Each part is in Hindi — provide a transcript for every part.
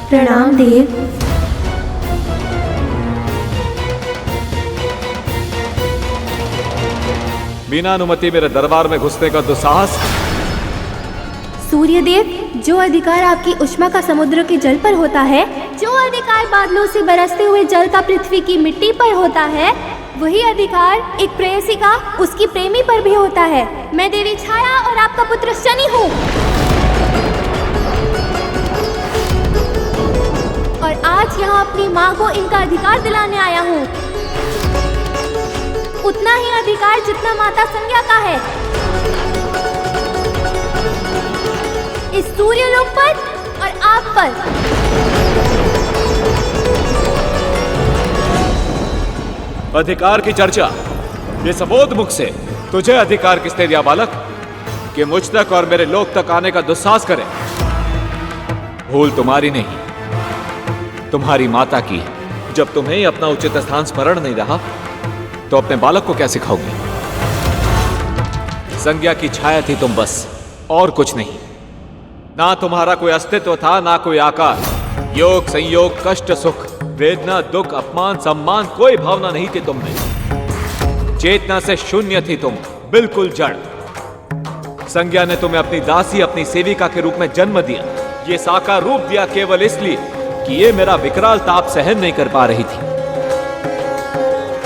प्रणाम देव। बिना अनुमति मेरे दरबार में घुसने का दुस्साहस। सूर्यदेव, जो अधिकार आपकी उष्मा का समुद्र के जल पर होता है, जो अधिकार बादलों से बरसते हुए जल का पृथ्वी की मिट्टी पर होता है, वही अधिकार एक प्रेयसी का उसकी प्रेमी पर भी होता है। मैं देवी छाया और आपका पुत्र शनि हूँ, और आज यहाँ अपनी माँ को इनका अधिकार दिलाने आया हूँ। उतना ही अधिकार जितना माता संज्ञा का है इस सूर्यलोक पर और आप पर। अधिकार की चर्चा, ये सबोध मुख से। तुझे अधिकार किसने दिया बालक कि मुझ तक और मेरे लोक तक आने का दुस्साहस करे? भूल तुम्हारी नहीं, तुम्हारी माता की है। जब तुम्हें ही अपना उचित स्थान स्मरण नहीं रहा तो अपने बालक को क्या सिखाओगी? संज्ञा की छाया थी तुम, बस, और कुछ नहीं। ना तुम्हारा कोई अस्तित्व था, ना कोई आकार। योग, संयोग, कष्ट, सुख, वेदना, दुख, अपमान, सम्मान, कोई भावना नहीं थी तुम में। चेतना से शून्य थी तुम, बिल्कुल जड़। संज्ञा ने तुम्हें अपनी दासी, अपनी सेविका के रूप में जन्म दिया। ये साकार रूप दिया केवल इसलिए कि ये मेरा विकराल ताप सहन नहीं कर पा रही थी,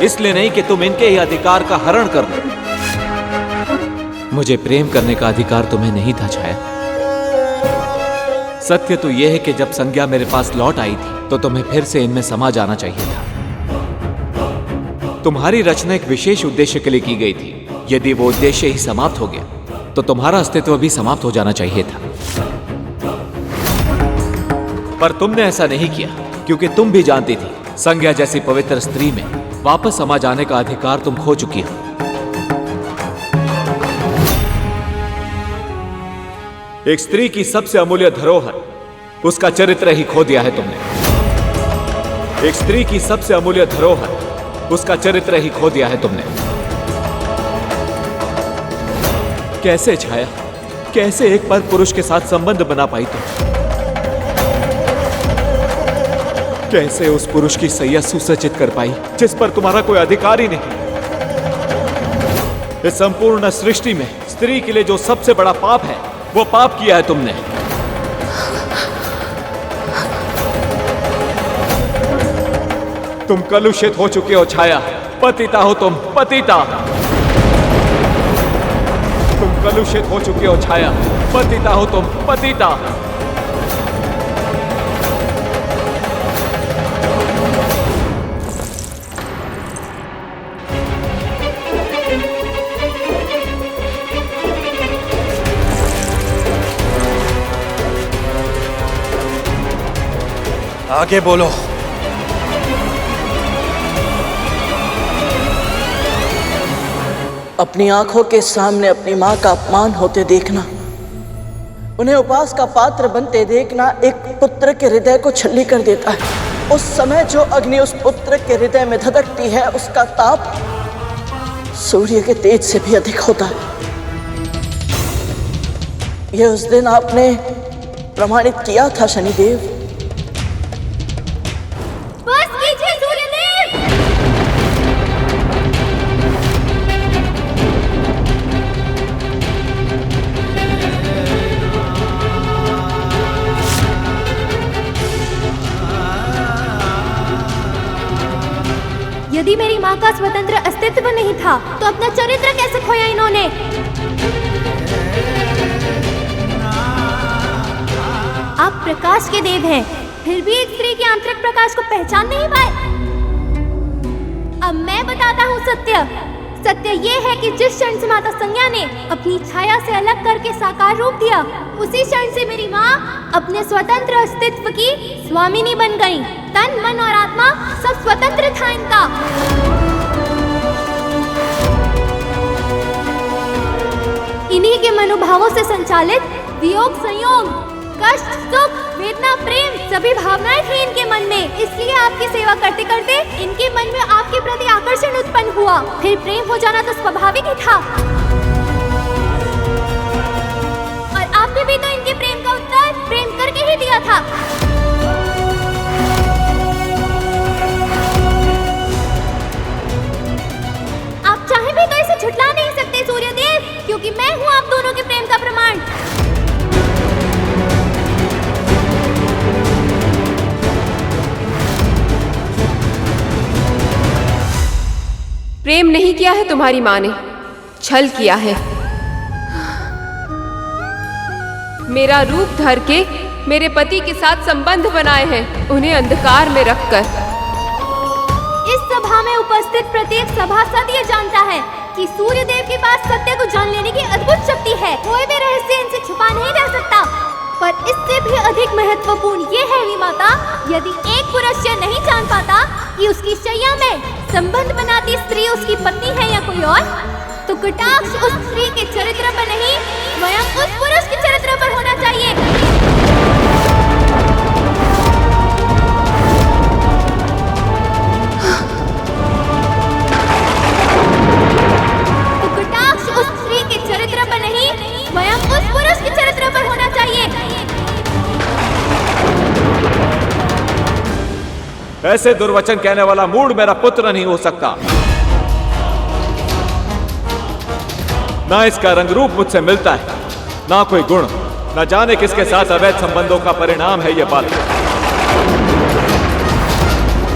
इसलिए नहीं कि तुम इनके ही अधिकार का हरण कर लो। मुझे प्रेम करने का अधिकार तुम्हें नहीं था छाया। सत्य तो यह है कि जब संज्ञा मेरे पास लौट आई थी तो तुम्हें फिर से इनमें समा जाना चाहिए था। तुम्हारी रचना एक विशेष उद्देश्य के लिए की गई थी। यदि वो उद्देश्य ही समाप्त हो गया तो तुम्हारा अस्तित्व भी समाप्त हो जाना चाहिए था। पर तुमने ऐसा नहीं किया, क्योंकि तुम भी जानती थी संज्ञा जैसी पवित्र स्त्री में वापस समा जाने का अधिकार तुम खो चुकी हो। एक स्त्री की सबसे अमूल्य धरोहर, उसका चरित्र ही खो दिया है तुमने। एक स्त्री की सबसे अमूल्य धरोहर, उसका चरित्र ही खो दिया है तुमने। कैसे छाया, कैसे एक पर पुरुष के साथ संबंध बना पाई तुम? कैसे उस पुरुष की सैया सुसज्जित कर पाई जिस पर तुम्हारा कोई अधिकार ही नहीं? इस संपूर्ण सृष्टि में स्त्री के लिए जो सबसे बड़ा पाप है, वो पाप किया है तुमने। तुम कलुषित हो चुके हो छाया। पतिता हो तुम, पतिता। तुम कलुषित हो चुके हो छाया। पतिता हो तुम, पतिता। आगे बोलो। अपनी आंखों के सामने अपनी मां का अपमान होते देखना, उन्हें उपहास का पात्र बनते देखना एक पुत्र के हृदय को छल्ली कर देता है। उस समय जो अग्नि उस पुत्र के हृदय में धधकती है, उसका ताप सूर्य के तेज से भी अधिक होता है। यह उस दिन आपने प्रमाणित किया था शनिदेव। यदि मेरी माँ का स्वतंत्र अस्तित्व नहीं था तो अपना चरित्र कैसे खोया इन्होंने? आप प्रकाश के देव हैं, फिर भी एक स्त्री के आंतरिक प्रकाश को पहचान नहीं पाए। अब मैं बताता हूँ सत्य। सत्य ये है कि जिस क्षण से माता संज्ञा ने अपनी छाया से अलग करके साकार रूप दिया, उसी क्षण से मेरी माँ अपने स्वतंत्र अस्तित्व की स्वामिनी बन गई। तन, मन और आत्मा सब स्वतंत्र था इनका। इन्हीं के मनोभावों से संचालित वियोग, संयोग, कष्ट, सुख, वेदना, प्रेम सभी भावनाएं थी इनके मन में। इसलिए आपकी सेवा करते करते इनके मन में आपके प्रति आकर्षण उत्पन्न हुआ। फिर प्रेम हो जाना तो स्वाभाविक ही था, और आपने भी तो इनके प्रेम का उत्तर प्रेम करके ही दिया था। प्रेम का प्रमाण। प्रेम नहीं किया है तुम्हारी माँ ने, छल किया है। मेरा रूप धर के मेरे पति के साथ संबंध बनाए हैं, उन्हें अंधकार में रखकर। इस सभा में उपस्थित प्रत्येक सभासद ये जानता है कि सूर्य देव के पास सत्य को जान लेने की अद्भुत शक्ति है। कोई भी रहस्य इनसे छुपा नहीं रह सकता। पर इससे भी अधिक महत्वपूर्ण ये है विमाता, यदि एक पुरुष यह नहीं जान पाता कि उसकी शैया में संबंध बनाती स्त्री उसकी पत्नी है या कोई और, तो कटाक्ष उस स्त्री के चरित्र पर नहीं, स्वयं उस पुरुष के चरित्र पर होना चाहिए। तो कटाक्ष उस स्त्री के चरित्र पर नहीं, स्वयं उस पुरुष के चरित्र पर होना चाहिए। ऐसे दुर्वचन कहने वाला मूड मेरा पुत्र नहीं हो सकता। ना इसका रंग रूप मुझसे मिलता है, ना कोई गुण, न जाने किसके साथ अवैध संबंधों का परिणाम है ये बात।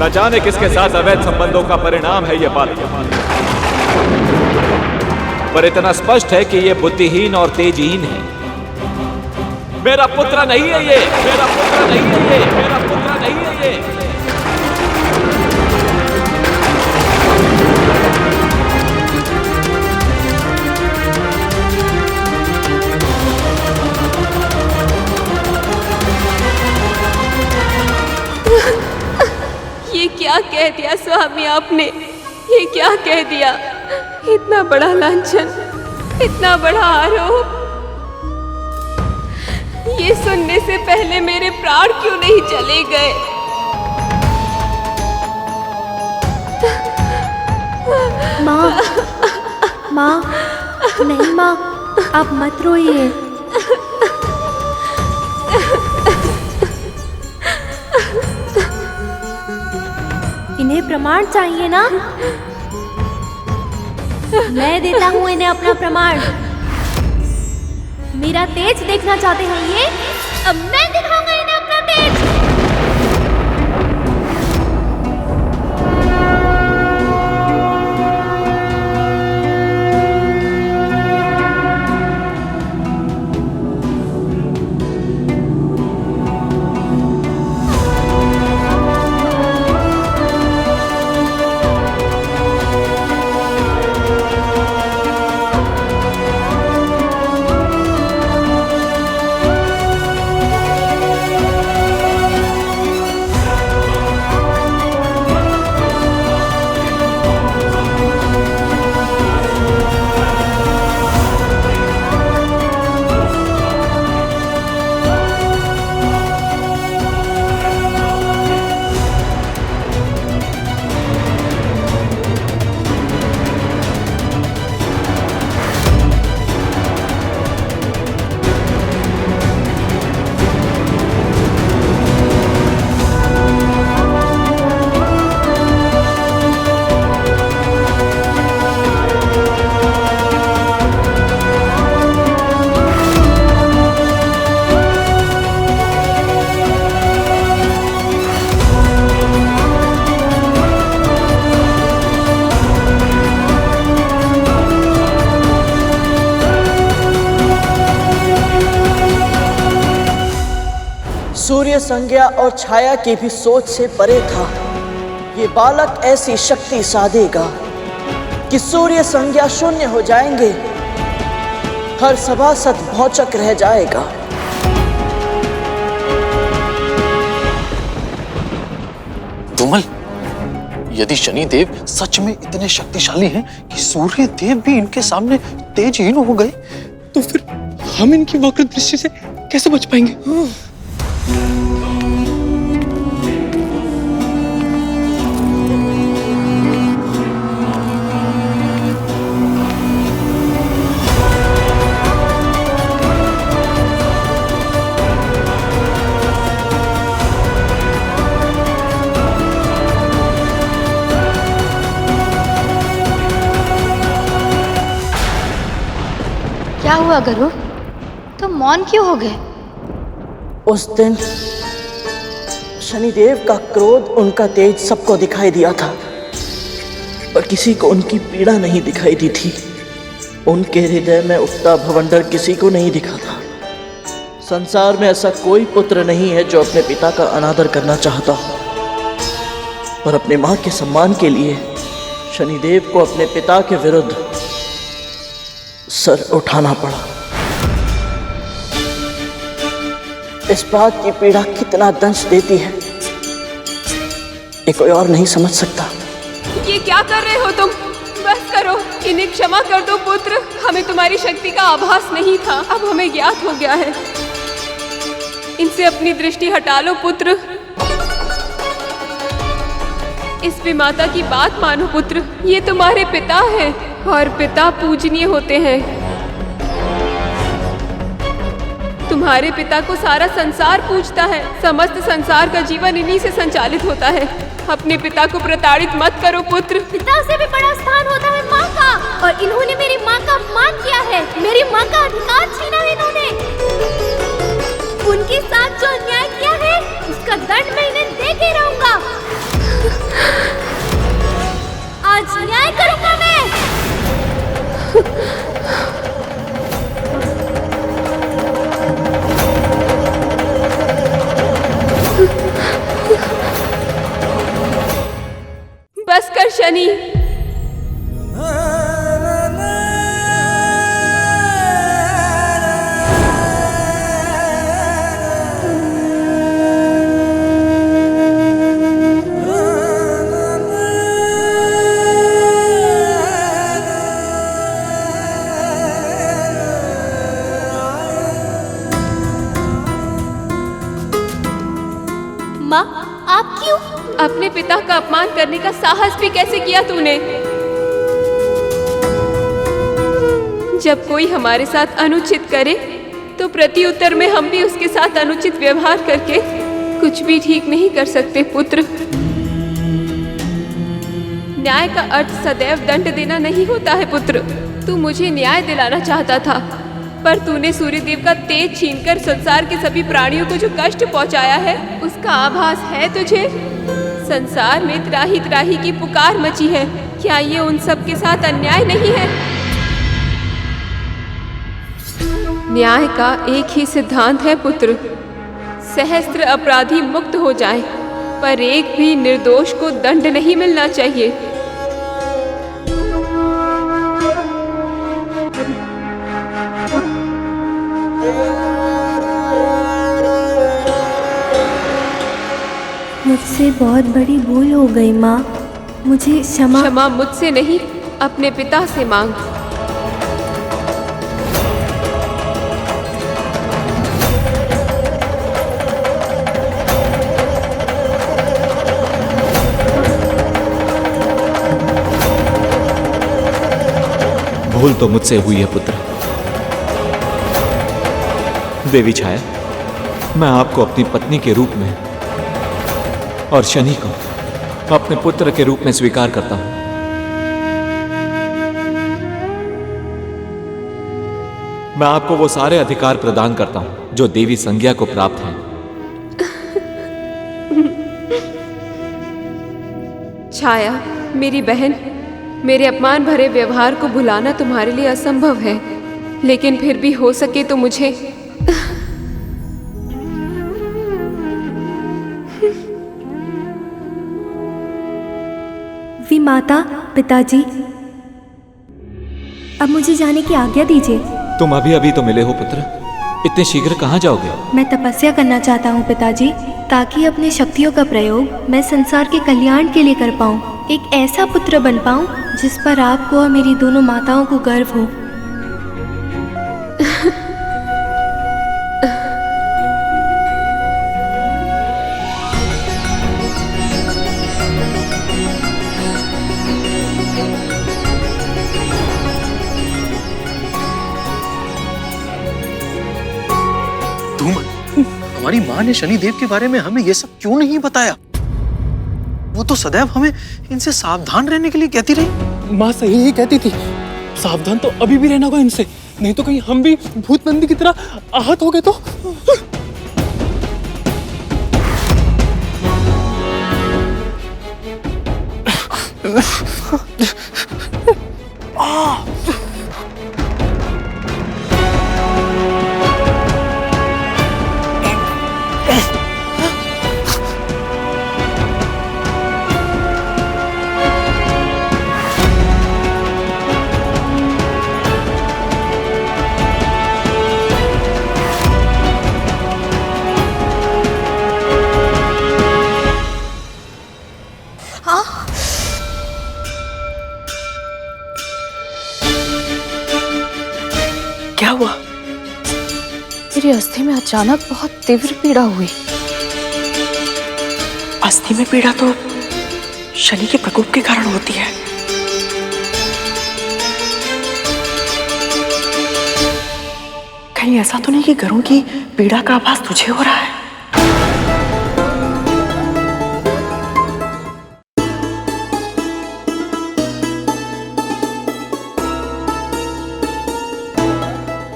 न जाने किसके साथ अवैध संबंधों का परिणाम है ये बात। पर इतना स्पष्ट है कि ये बुद्धिहीन और तेजहीन है। मेरा पुत्र नहीं है ये, मेरा पुत्र नहीं है ये, मेरा पुत्र नहीं है ये। ये क्या कह दिया स्वामी आपने, ये क्या कह दिया? इतना बड़ा लांछन, इतना बड़ा आरोप। ये सुनने से पहले मेरे प्राण क्यों नहीं चले गए? माँ, माँ, नहीं माँ, आप मत रोइए। इन्हें प्रमाण चाहिए ना? मैं देता हूँ इन्हें अपना प्रमाण। मेरा तेज देखना चाहते हैं ये? अब मैं दिखाऊंगा इन्हें अपना तेज। सूर्य संज्ञा और छाया की भी सोच से परे था। ये बालक ऐसी शक्ति साधेगा कि सूर्य संज्ञा शून्य हो जाएंगे, हर सभासद भौचक रह जाएगा। धूमल, यदि शनिदेव सच में इतने शक्तिशाली हैं कि सूर्य देव भी इनके सामने तेजहीन हो गए, तो फिर हम इनकी वक्र दृष्टि से कैसे बच पाएंगे? क्या हुआ गुरु? तो मौन क्यों हो गए? उस दिन शनिदेव का क्रोध, उनका तेज सबको दिखाई दिया था, पर किसी को उनकी पीड़ा नहीं दिखाई दी थी। उनके हृदय में उठता भवंडर किसी को नहीं दिखा था। संसार में ऐसा कोई पुत्र नहीं है जो अपने पिता का अनादर करना चाहता हो, पर अपने मां के सम्मान के लिए शनिदेव को अपने पिता के विरुद्ध सर उठाना पड़ा। इस बात की पीड़ा कितना दंश देती है, ये कोई और नहीं समझ सकता। ये क्या कर रहे हो तुम? बस करो, इन्हें क्षमा कर दो पुत्र। हमें तुम्हारी शक्ति का आभास नहीं था, अब हमें ज्ञात हो गया है। इनसे अपनी दृष्टि हटा लो पुत्र। इस विमाता की बात मानो पुत्र, ये तुम्हारे पिता हैं और पिता पूजनीय होते हैं। तुम्हारे पिता को सारा संसार पूजता है, समस्त संसार का जीवन इन्हीं से संचालित होता है। अपने पिता को प्रताड़ित मत करो पुत्र। पिता से भी बड़ा स्थान होता है माँ का, और इन्होंने मेरी माँ का अपमान किया है, मेरी माँ का अधिकार छीना है इन्होंने। उनके साथ जो अन्याय किया है उसका दंड मैं इन्हें दे के रहूंगा। आज न्याय करूंगा मैं। बस कर शनि। माँ, आप क्यों? अपने पिता का अपमान करने का साहस भी कैसे किया तूने? जब कोई हमारे साथ अनुचित करे तो प्रत्युत्तर में हम भी उसके साथ अनुचित व्यवहार करके कुछ भी ठीक नहीं कर सकते पुत्र। न्याय का अर्थ सदैव दंड देना नहीं होता है पुत्र। तू मुझे न्याय दिलाना चाहता था, पर तूने सूर्यदेव का तेज छीनकर संसार के सभी प्राणियों को जो कष्ट पहुंचाया है उसका आभास है तुझे। संसार में त्राही त्राही की पुकार मची है, क्या ये उन सब के साथ अन्याय नहीं है? न्याय का एक ही सिद्धांत है पुत्र, सहस्त्र अपराधी मुक्त हो जाए, पर एक भी निर्दोष को दंड नहीं मिलना चाहिए। मुझसे बहुत बड़ी भूल हो गई माँ, मुझे क्षमा मुझसे नहीं, अपने पिता से मांग। भूल तो मुझसे हुई है पुत्र। देवी छाया, मैं आपको अपनी पत्नी के रूप में और शनि को अपने पुत्र के रूप में स्वीकार करता हूं। मैं आपको वो सारे अधिकार प्रदान करता हूं जो देवी संज्ञा को प्राप्त हैं। छाया, मेरी बहन, मेरे अपमान भरे व्यवहार को भुलाना तुम्हारे लिए असंभव है, लेकिन फिर भी हो सके तो मुझे माता, पिताजी, अब मुझे जाने की आज्ञा दीजिए। तुम अभी अभी तो मिले हो पुत्र, इतने शीघ्र कहाँ जाओगे? मैं तपस्या करना चाहता हूँ पिताजी, ताकि अपनी शक्तियों का प्रयोग मैं संसार के कल्याण के लिए कर पाऊँ, एक ऐसा पुत्र बन पाऊँ जिस पर आपको और मेरी दोनों माताओं को गर्व हो। हमारी माँ ने शनिदेव के बारे में हमें ये सब क्यों नहीं बताया? वो तो सदैव हमें इनसे सावधान रहने के लिए कहती रही। माँ सही ही कहती थी, सावधान तो अभी भी रहना होगा इनसे, नहीं तो कहीं हम भी भूत नंदी की तरह आहत हो गए तो। क्या हुआ? मेरी अस्थि में अचानक बहुत तीव्र पीड़ा हुई। अस्थि में पीड़ा तो शनि के प्रकोप के कारण होती है। कहीं ऐसा तो नहीं कि गरुड़ की पीड़ा का आभास तुझे हो रहा है?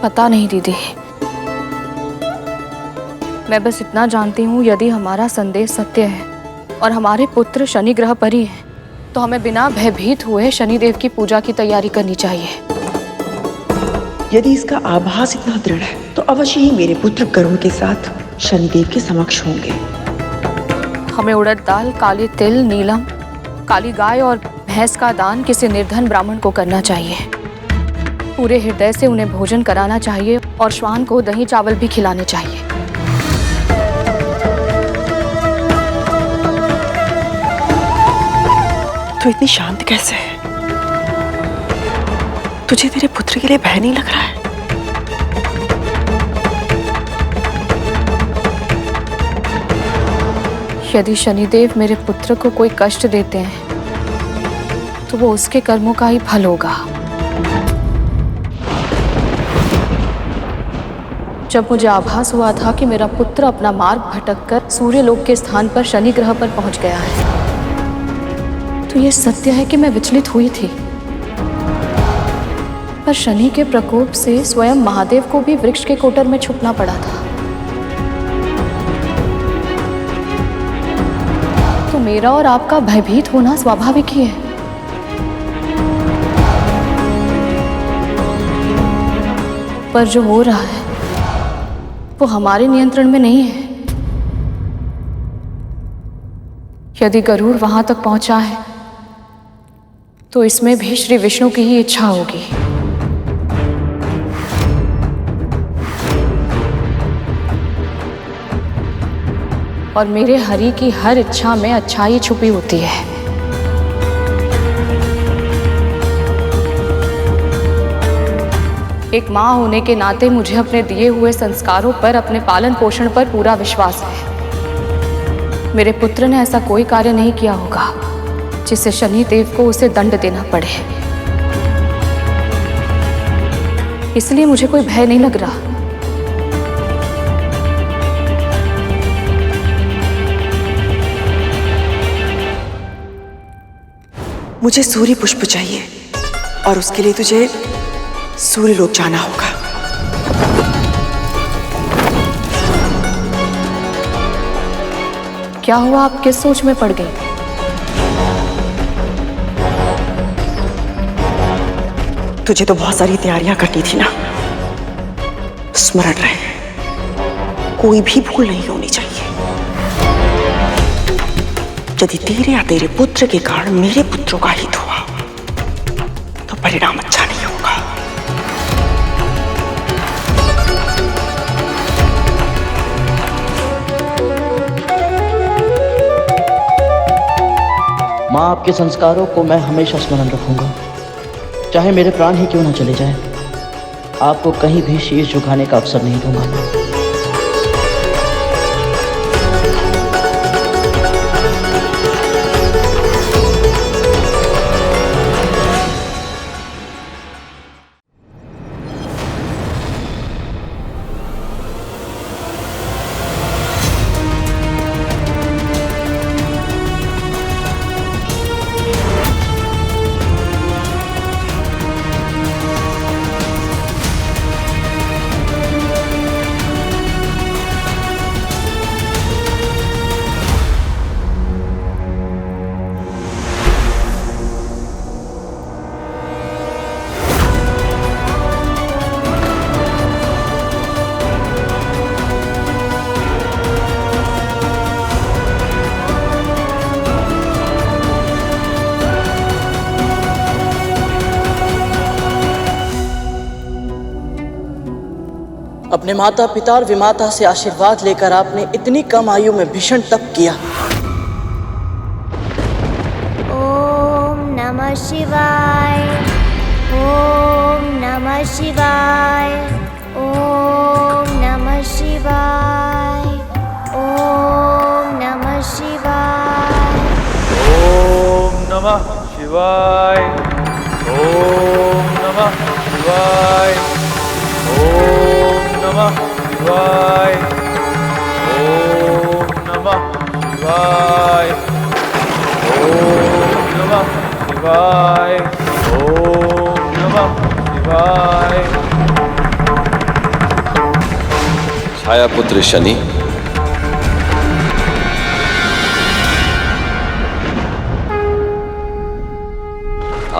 पता नहीं दीदी, मैं बस इतना जानती हूँ, यदि हमारा संदेश सत्य है और हमारे पुत्र शनि ग्रह पर ही है, तो हमें बिना भयभीत हुए शनिदेव की पूजा की तैयारी करनी चाहिए। यदि इसका आभास इतना दृढ़ है तो अवश्य ही मेरे पुत्र गरुड़ के साथ शनिदेव के समक्ष होंगे। हमें उड़द दाल, काले तिल, नीलम, काली गाय और भैंस का दान किसी निर्धन ब्राह्मण को करना चाहिए। पूरे हृदय से उन्हें भोजन कराना चाहिए और श्वान को दही चावल भी खिलाने चाहिए। तू इतनी शांत कैसे है? तुझे तेरे पुत्र के लिए भय नहीं लग रहा है? यदि शनिदेव मेरे पुत्र को कोई कष्ट देते हैं तो वो उसके कर्मों का ही फल होगा। जब मुझे आभास हुआ था कि मेरा पुत्र अपना मार्ग भटककर सूर्यलोक के स्थान पर शनि ग्रह पर पहुंच गया है, तो ये सत्य है कि मैं विचलित हुई थी। पर शनि के प्रकोप से स्वयं महादेव को भी वृक्ष के कोटर में छुपना पड़ा था। तो मेरा और आपका भयभीत होना स्वाभाविक ही है। पर जो हो रहा है वो हमारे नियंत्रण में नहीं है। यदि गरुड़ वहां तक पहुंचा है तो इसमें भी श्री विष्णु की ही इच्छा होगी। और मेरे हरि की हर इच्छा में अच्छाई छुपी होती है। एक माँ होने के नाते मुझे अपने दिए हुए संस्कारों पर, अपने पालन पोषण पर पूरा विश्वास है। मेरे पुत्र ने ऐसा कोई कार्य नहीं किया होगा जिससे शनि देव को उसे दंड देना पड़े। इसलिए मुझे कोई भय नहीं लग रहा। मुझे सूर्य पुष्प चाहिए और उसके लिए तुझे सूर्यलोक जाना होगा। क्या हुआ, आप किस सोच में पड़ गई? तुझे तो बहुत सारी तैयारियां करनी थी ना। स्मरण रहे, कोई भी भूल नहीं होनी चाहिए। यदि तेरे या तेरे पुत्र के कारण मेरे पुत्रों का हित हुआ तो परिणाम अच्छा नहीं होगा। माँ, आपके संस्कारों को मैं हमेशा स्मरण रखूंगा, चाहे मेरे प्राण ही क्यों न चले जाएं। आपको कहीं भी शीश झुकाने का अवसर नहीं दूंगा। अपने माता पिता और विमाता से आशीर्वाद लेकर आपने इतनी कम आयु में भीषण तप किया। ओम नमः शिवाय, ओम नमः शिवाय, ओम नमः शिवाय, ओम नमः शिवाय, ओम नमः शिवाय, ओम नमः शिवाय, ओम नमः शिवाय, ओम नमः शिवाय, ओम नमः शिवाय, ओम नमः शिवाय। छायापुत्र शनि,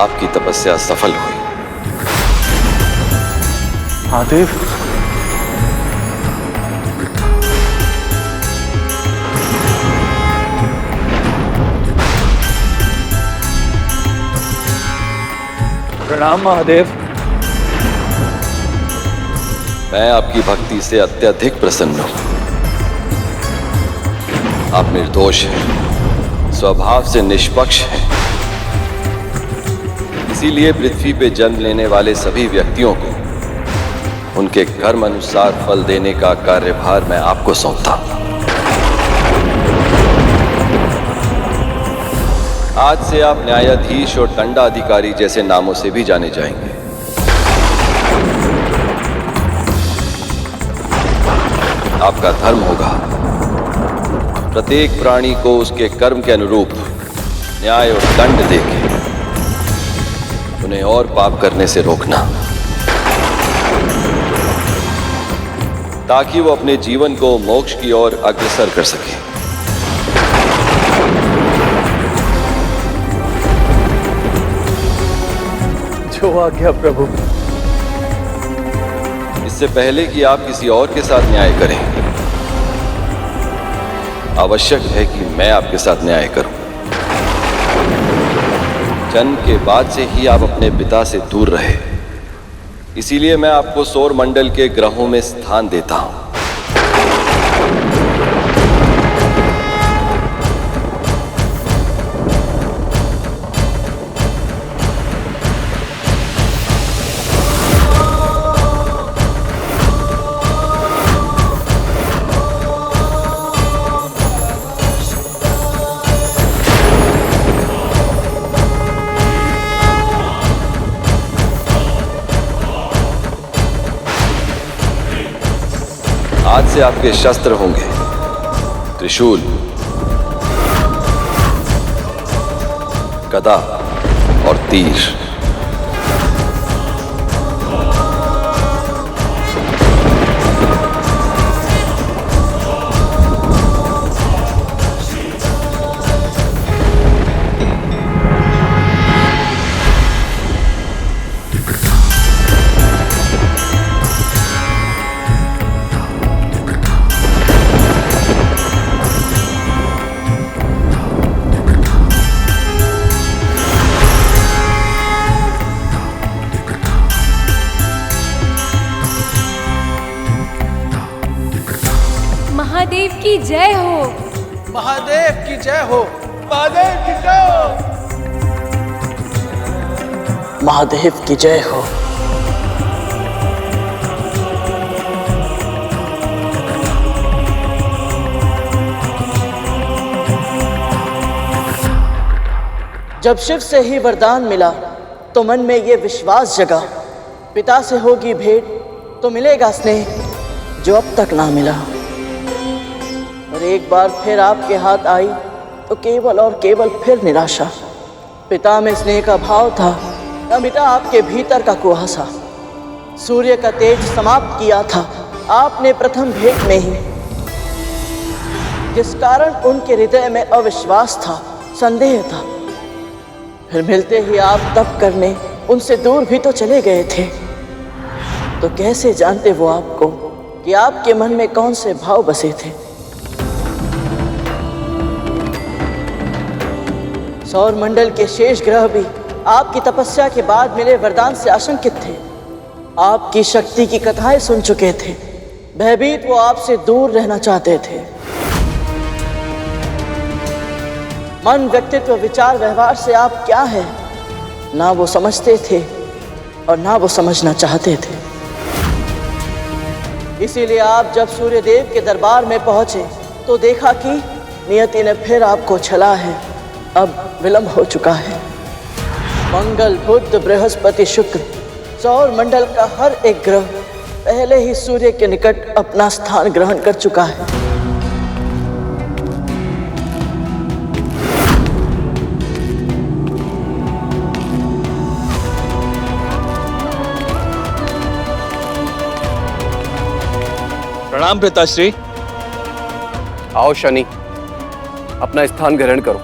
आपकी तपस्या सफल हुई। महादेव, प्रणाम महादेव। मैं आपकी भक्ति से अत्यधिक प्रसन्न हूं। आप निर्दोष हैं, स्वभाव से निष्पक्ष हैं। इसीलिए पृथ्वी पे जन्म लेने वाले सभी व्यक्तियों को उनके कर्म अनुसार फल देने का कार्यभार मैं आपको सौंपता हूं। आज से आप न्यायाधीश और दंडाधिकारी जैसे नामों से भी जाने जाएंगे। आपका धर्म होगा प्रत्येक प्राणी को उसके कर्म के अनुरूप न्याय और दंड देके उन्हें और पाप करने से रोकना, ताकि वो अपने जीवन को मोक्ष की ओर अग्रसर कर सके। जो आज्ञा प्रभु। इससे पहले कि आप किसी और के साथ न्याय करें, आवश्यक है कि मैं आपके साथ न्याय करूं। जन्म के बाद से ही आप अपने पिता से दूर रहे, इसीलिए मैं आपको सौर मंडल के ग्रहों में स्थान देता हूं। आज से आपके शस्त्र होंगे त्रिशूल, गदा और तीर। महादेव की जय हो। महादेव की जय हो। महादेव की जय हो। महादेव की जय हो। जब शिव से ही वरदान मिला तो मन में ये विश्वास जगा, पिता से होगी भेंट तो मिलेगा स्नेह जो अब तक ना मिला। और एक बार फिर आपके हाथ आई तो केवल और केवल फिर निराशा। पिता में स्नेह का भाव था, न मिटा आपके भीतर का कुहासा। सूर्य का तेज समाप्त किया था आपने प्रथम भेंट में ही, जिस कारण उनके हृदय में अविश्वास था, संदेह था। फिर मिलते ही आप तप करने उनसे दूर भी तो चले गए थे, तो कैसे जानते वो आपको कि आपके मन में कौन से भाव बसे थे। सौर मंडल के शेष ग्रह भी आपकी तपस्या के बाद मिले वरदान से आशंकित थे। आपकी शक्ति की कथाएं सुन चुके थे, भयभीत वो आपसे दूर रहना चाहते थे। मन, व्यक्तित्व, विचार, व्यवहार से आप क्या है ना वो समझते थे और ना वो समझना चाहते थे। इसीलिए आप जब सूर्यदेव के दरबार में पहुंचे तो देखा कि नियति ने फिर आपको छला है। अब विलंब हो चुका है। मंगल, बुध, बृहस्पति, शुक्र, सौर मंडल का हर एक ग्रह पहले ही सूर्य के निकट अपना स्थान ग्रहण कर चुका है। प्रणाम पिताश्री। आओ शनि, अपना स्थान ग्रहण करो।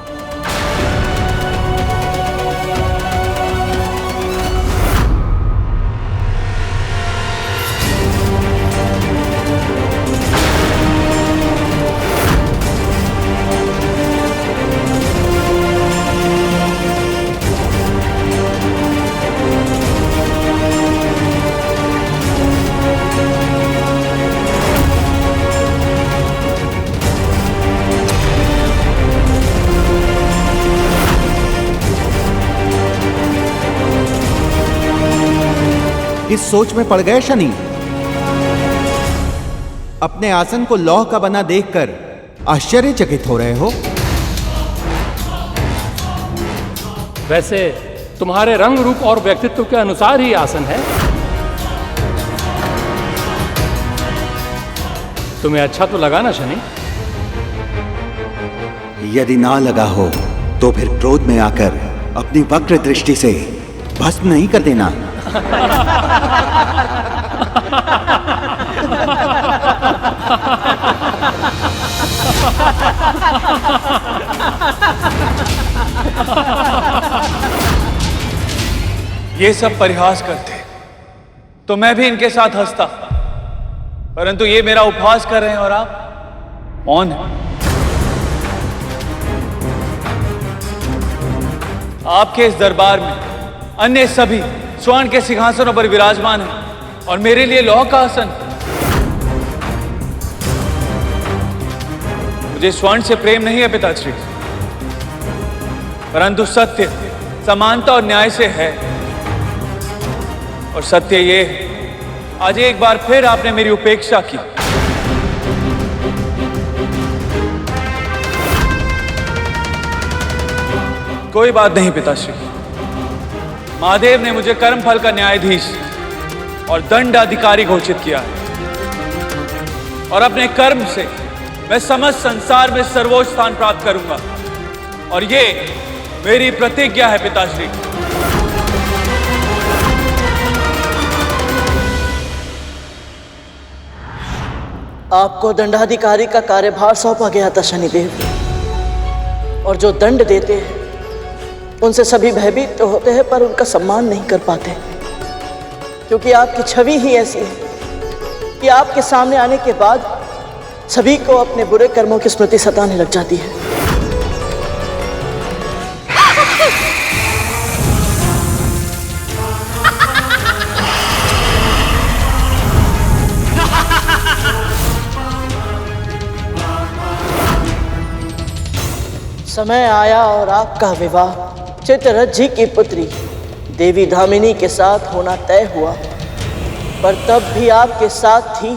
इस सोच में पड़ गए शनि। अपने आसन को लौह का बना देखकर आश्चर्यचकित हो रहे हो। वैसे तुम्हारे रंग, रूप और व्यक्तित्व के अनुसार ही आसन है। तुम्हें अच्छा तो लगा ना शनि? यदि ना लगा हो तो फिर क्रोध में आकर अपनी वक्र दृष्टि से भस्म नहीं कर देना। ये सब परिहास करते तो मैं भी इनके साथ हंसता, परंतु ये मेरा उपहास कर रहे हैं और आप मौन हैं। आपके इस दरबार में अन्य सभी स्वर्ण के सिंहासनों पर विराजमान हैं और मेरे लिए लौह का आसन। मुझे स्वर्ण से प्रेम नहीं है पिताश्री, परंतु सत्य, समानता और न्याय से है। और सत्य ये है, आज एक बार फिर आपने मेरी उपेक्षा की। कोई बात नहीं पिताश्री, महादेव ने मुझे कर्मफल का न्यायाधीश और दंडाधिकारी घोषित किया है और अपने कर्म से मैं समस्त संसार में सर्वोच्च स्थान प्राप्त करूंगा और ये मेरी प्रतिज्ञा है पिताश्री। आपको दंडाधिकारी का कार्यभार सौंपा गया था शनिदेव, और जो दंड देते हैं उनसे सभी भयभीत तो होते हैं पर उनका सम्मान नहीं कर पाते, क्योंकि आपकी छवि ही ऐसी है कि आपके सामने आने के बाद सभी को अपने बुरे कर्मों की स्मृति सताने लग जाती है। समय आया और आपका विवाह चित्ररथ की पुत्री देवी धामिनी के साथ होना तय हुआ, पर तब भी आपके साथ थी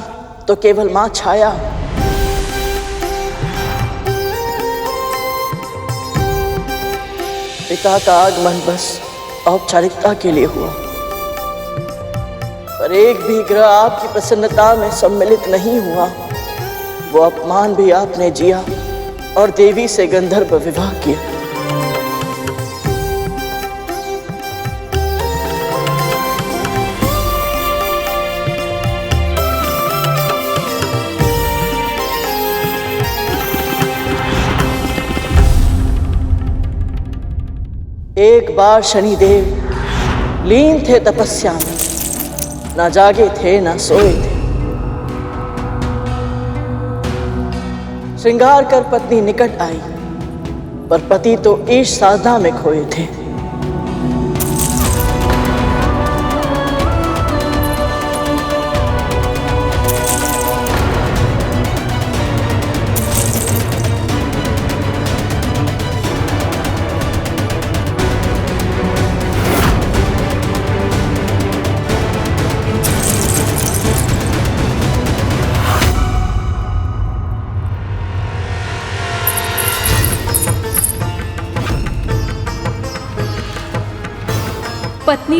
तो केवल मां छाया। पिता का आगमन बस औपचारिकता के लिए हुआ, पर एक भी ग्रह आपकी प्रसन्नता में सम्मिलित नहीं हुआ। वो अपमान भी आपने जिया और देवी से गंधर्व विवाह किया। एक बार शनिदेव लीन थे तपस्या में, ना जागे थे ना सोए थे। श्रृंगार कर पत्नी निकट आई, पर पति तो ईश साधना में खोए थे।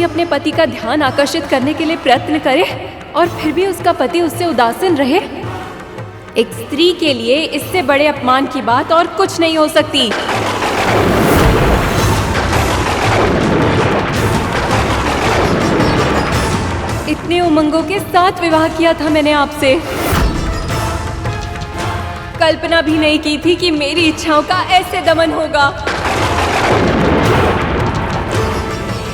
पत्नी अपने पति का ध्यान आकर्षित करने के लिए प्रयत्न करे और फिर भी उसका पति उससे उदासीन रहे, एक स्त्री के लिए इससे बड़े अपमान की बात और कुछ नहीं हो सकती। इतने उमंगों के साथ विवाह किया था मैंने आपसे। कल्पना भी नहीं की थी कि मेरी इच्छाओं का ऐसे दमन होगा।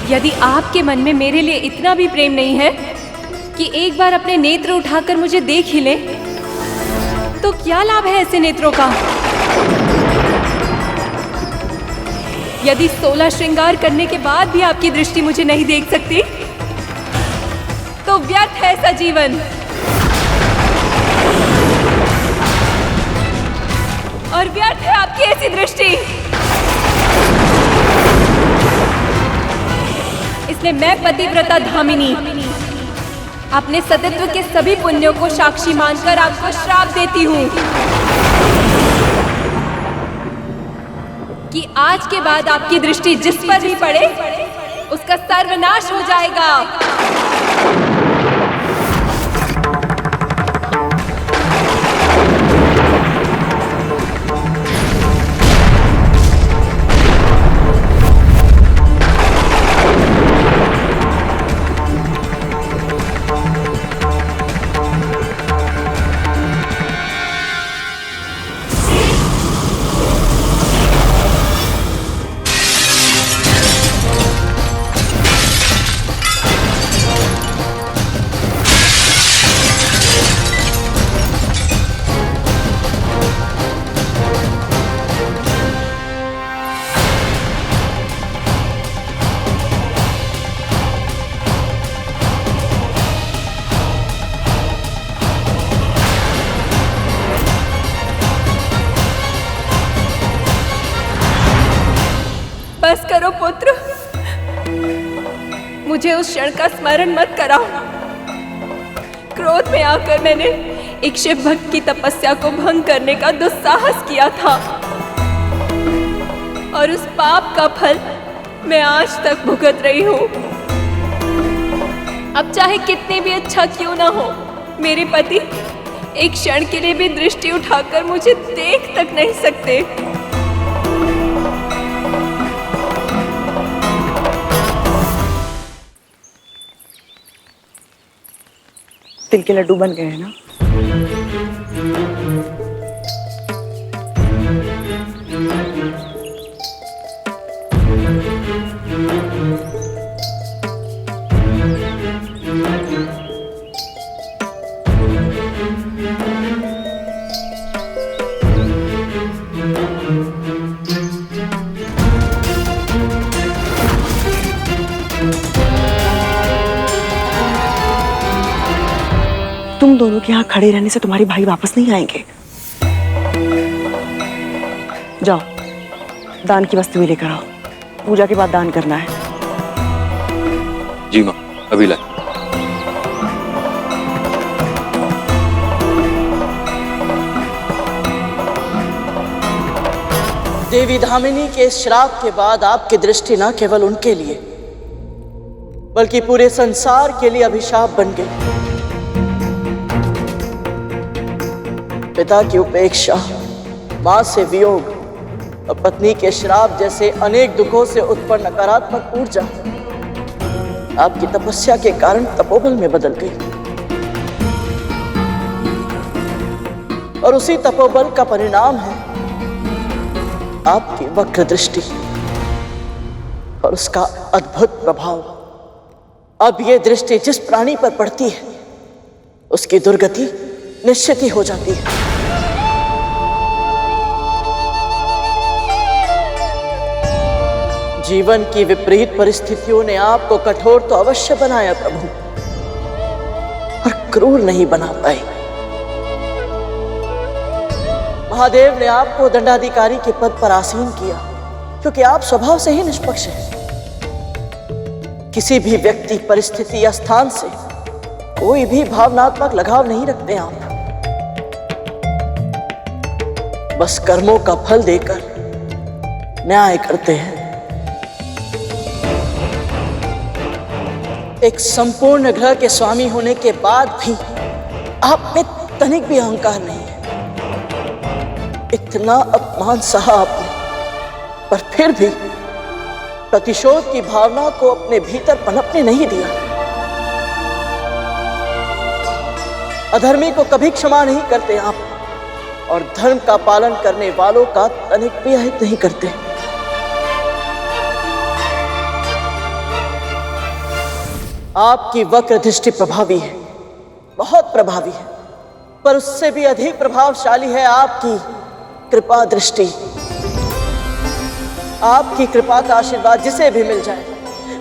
यदि आपके मन में मेरे लिए इतना भी प्रेम नहीं है कि एक बार अपने नेत्र उठाकर मुझे देख ही ले, तो क्या लाभ है ऐसे नेत्रों का? यदि 16 श्रृंगार करने के बाद भी आपकी दृष्टि मुझे नहीं देख सकती, तो व्यर्थ है ऐसा जीवन। और व्यर्थ है आपकी ऐसी दृष्टि। इसलिए मैं पतिव्रता धामिनी अपने सतीत्व के सभी पुण्यों को साक्षी मानकर आपको श्राप देती हूँ कि आज के बाद आपकी दृष्टि जिस पर भी पड़े उसका सर्वनाश हो जाएगा। बस करो पुत्र, मुझे उस क्षण का स्मरण मत कराओ। क्रोध में आकर मैंने एक शिव भक्त की तपस्या को भंग करने का दुस्साहस किया था और उस पाप का फल मैं आज तक भुगत रही हूँ। अब चाहे कितने भी अच्छा क्यों ना हो, मेरे पति एक क्षण के लिए भी दृष्टि उठाकर मुझे देख तक नहीं सकते। तिल के लड्डू बन गए हैं ना? तुम दोनों के यहाँ खड़े रहने से तुम्हारे भाई वापस नहीं आएंगे। जाओ दान की वस्तु भी लेकर आओ, पूजा के बाद दान करना है। जी माँ, अभी लाए। देवी धामिनी के इस श्राप के बाद आपकी दृष्टि न केवल उनके लिए बल्कि पूरे संसार के लिए अभिशाप बन गई। पिता की उपेक्षा, मां से वियोग और पत्नी के श्राप जैसे अनेक दुखों से उत्पन्न नकारात्मक ऊर्जा आपकी तपस्या के कारण तपोबल में बदल गई और उसी तपोबल का परिणाम है आपकी वक्र दृष्टि और उसका अद्भुत प्रभाव। अब ये दृष्टि जिस प्राणी पर पड़ती है उसकी दुर्गति निश्चित ही हो जाती है। जीवन की विपरीत परिस्थितियों ने आपको कठोर तो अवश्य बनाया प्रभु, पर क्रूर नहीं बना पाई। महादेव ने आपको दंडाधिकारी के पद पर आसीन किया क्योंकि आप स्वभाव से ही निष्पक्ष हैं। किसी भी व्यक्ति, परिस्थिति या स्थान से कोई भी भावनात्मक लगाव नहीं रखते आप। बस कर्मों का फल देकर न्याय करते हैं। एक संपूर्ण ग्रह के स्वामी होने के बाद भी आप में तनिक भी अहंकार नहीं है। इतना अपमान सहा आपने, पर फिर भी प्रतिशोध की भावना को अपने भीतर पनपने नहीं दिया। अधर्मी को कभी क्षमा नहीं करते आप, और धर्म का पालन करने वालों का तनिक भी अहित नहीं करते। आपकी वक्र दृष्टि प्रभावी है, बहुत प्रभावी है, पर उससे भी अधिक प्रभावशाली है आपकी कृपा दृष्टि। आपकी कृपा का आशीर्वाद जिसे भी मिल जाए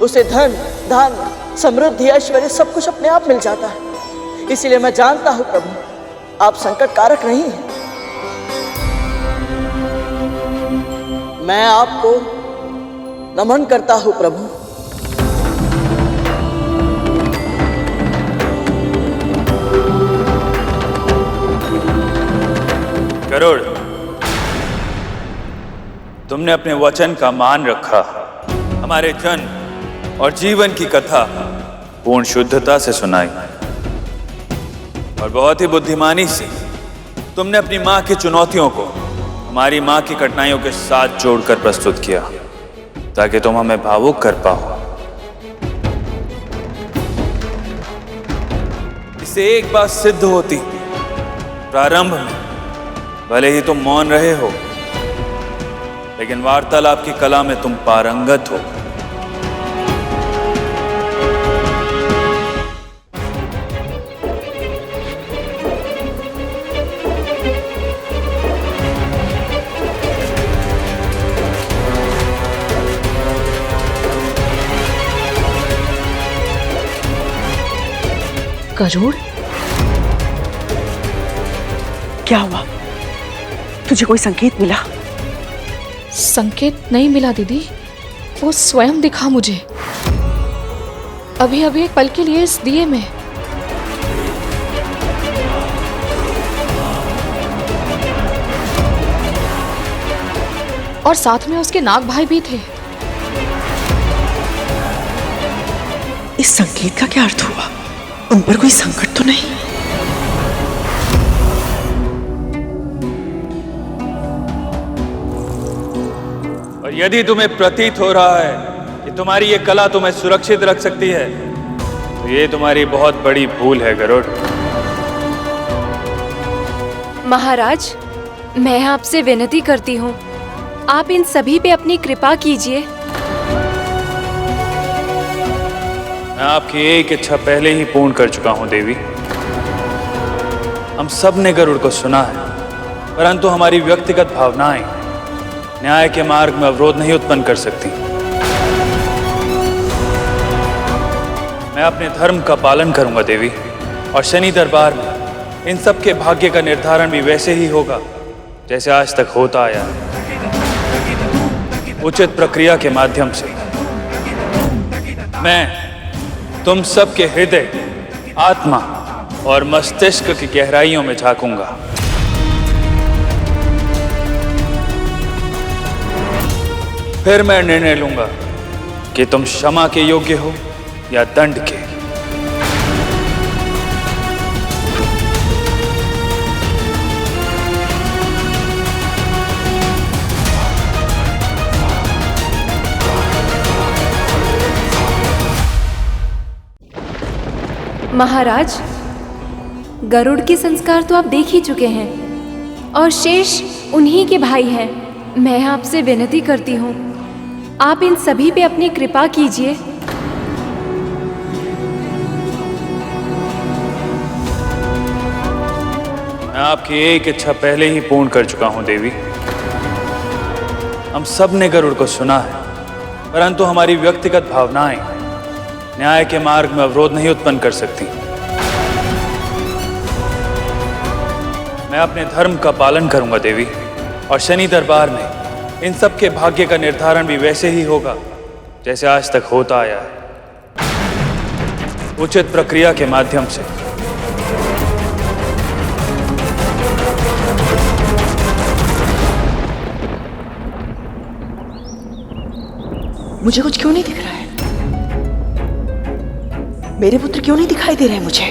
उसे धन, धान, समृद्धि, ऐश्वर्य सब कुछ अपने आप मिल जाता है। इसीलिए मैं जानता हूं प्रभु, आप संकट कारक नहीं हैं। मैं आपको नमन करता हूं प्रभु। गरुड़, तुमने अपने वचन का मान रखा। हमारे जन्म और जीवन की कथा पूर्ण शुद्धता से सुनाई, और बहुत ही बुद्धिमानी से तुमने अपनी मां की चुनौतियों को हमारी मां की कठिनाइयों के साथ जोड़कर प्रस्तुत किया, ताकि तुम हमें भावुक कर पाओ। इससे एक बात सिद्ध होती, प्रारंभ में भले ही तुम मौन रहे हो, लेकिन वार्तालाप की कला में तुम पारंगत हो। गरुड़, क्या हुआ? तुझे कोई संकेत मिला? संकेत नहीं मिला दीदी, वो स्वयं दिखा मुझे अभी अभी एक पल के लिए इस दिए में। और साथ में उसके नाग भाई भी थे। इस संकेत का क्या अर्थ हुआ? उन पर कोई संकट तो नहीं? और यदि तुम्हें प्रतीत हो रहा है कि तुम्हारी ये कला तुम्हें सुरक्षित रख सकती है, तो ये तुम्हारी बहुत बड़ी भूल है गरुड़। महाराज, मैं आपसे विनती करती हूँ, आप इन सभी पे अपनी कृपा कीजिए। मैं आपकी एक इच्छा पहले ही पूर्ण कर चुका हूं देवी। हम सब ने गरुड़ को सुना है, परंतु हमारी व्यक्तिगत भावनाएं न्याय के मार्ग में अवरोध नहीं उत्पन्न कर सकती। मैं अपने धर्म का पालन करूंगा देवी, और शनि दरबार में इन सब के भाग्य का निर्धारण भी वैसे ही होगा जैसे आज तक होता आया है, उचित प्रक्रिया के माध्यम से। मैं तुम सबके हृदय, आत्मा और मस्तिष्क की गहराइयों में झांकूंगा। फिर मैं निर्णय लूंगा कि तुम क्षमा के योग्य हो या दंड के। महाराज, गरुड़ के संस्कार तो आप देख ही चुके हैं, और शेष उन्हीं के भाई हैं। मैं आपसे विनती करती हूँ, आप इन सभी पे अपनी कृपा कीजिए। मैं आपकी एक इच्छा पहले ही पूर्ण कर चुका हूं देवी। हम सब ने गरुड़ को सुना है, परंतु हमारी व्यक्तिगत भावनाएं न्याय के मार्ग में अवरोध नहीं उत्पन्न कर सकती। मैं अपने धर्म का पालन करूंगा देवी, और शनि दरबार में इन सब के भाग्य का निर्धारण भी वैसे ही होगा जैसे आज तक होता आया है, उचित प्रक्रिया के माध्यम से। मुझे कुछ क्यों नहीं दिख रहा है? मेरे पुत्र क्यों नहीं दिखाई दे रहे मुझे?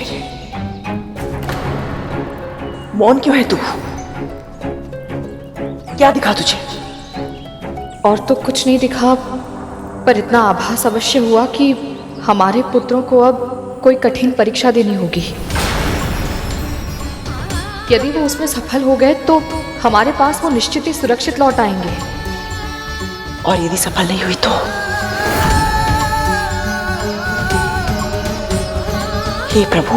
मौन क्यों है तू? क्या दिखा तुझे? और तो कुछ नहीं दिखा, पर इतना आभास अवश्य हुआ कि हमारे पुत्रों को अब कोई कठिन परीक्षा देनी होगी। यदि वो उसमें सफल हो गए तो हमारे पास वो निश्चित ही सुरक्षित लौट आएंगे। और यदि सफल नहीं हुई तो? हे प्रभु,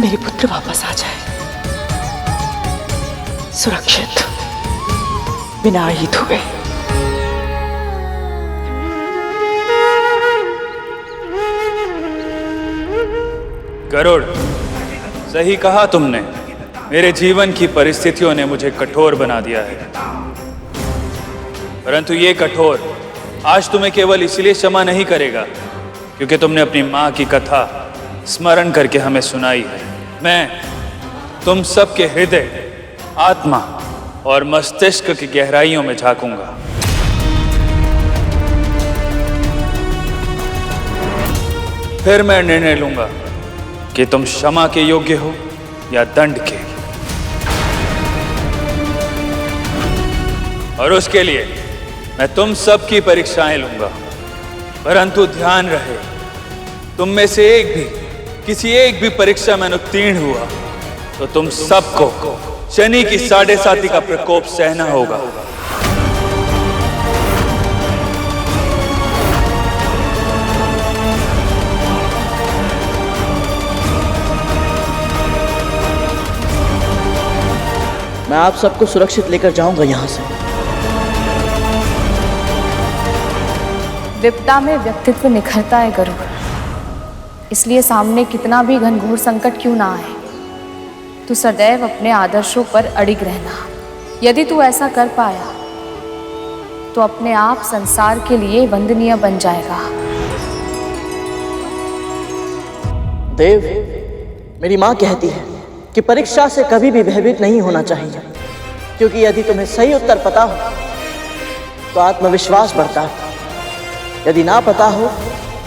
मेरे पुत्र वापस आ जाए सुरक्षित, बिना आहित हुए। गरुड़, सही कहा तुमने। मेरे जीवन की परिस्थितियों ने मुझे कठोर बना दिया है, परंतु ये कठोर आज तुम्हें केवल इसलिए क्षमा नहीं करेगा क्योंकि तुमने अपनी माँ की कथा स्मरण करके हमें सुनाई है। मैं तुम सबके हृदय, आत्मा और मस्तिष्क की गहराइयों में झांकूंगा। फिर मैं निर्णय लूंगा कि तुम क्षमा के योग्य हो या दंड के। और उसके लिए मैं तुम सब की परीक्षाएं लूंगा, परंतु ध्यान रहे, तुम में से किसी एक भी परीक्षा में उत्तीर्ण हुआ तो तुम सबको शनि की 7.5 का प्रकोप सहना होगा। मैं आप सबको सुरक्षित लेकर जाऊंगा यहां से। विपदा में व्यक्तित्व निखरता है गरुड़, इसलिए सामने कितना भी घनघोर संकट क्यों ना आए, तू सदैव अपने आदर्शों पर अडिग रहना। यदि तू ऐसा कर पाया तो अपने आप संसार के लिए वंदनीय बन जाएगा। देव, मेरी माँ कहती है कि परीक्षा से कभी भी भयभीत नहीं होना चाहिए, क्योंकि यदि तुम्हें सही उत्तर पता हो तो आत्मविश्वास बढ़ता है, यदि ना पता हो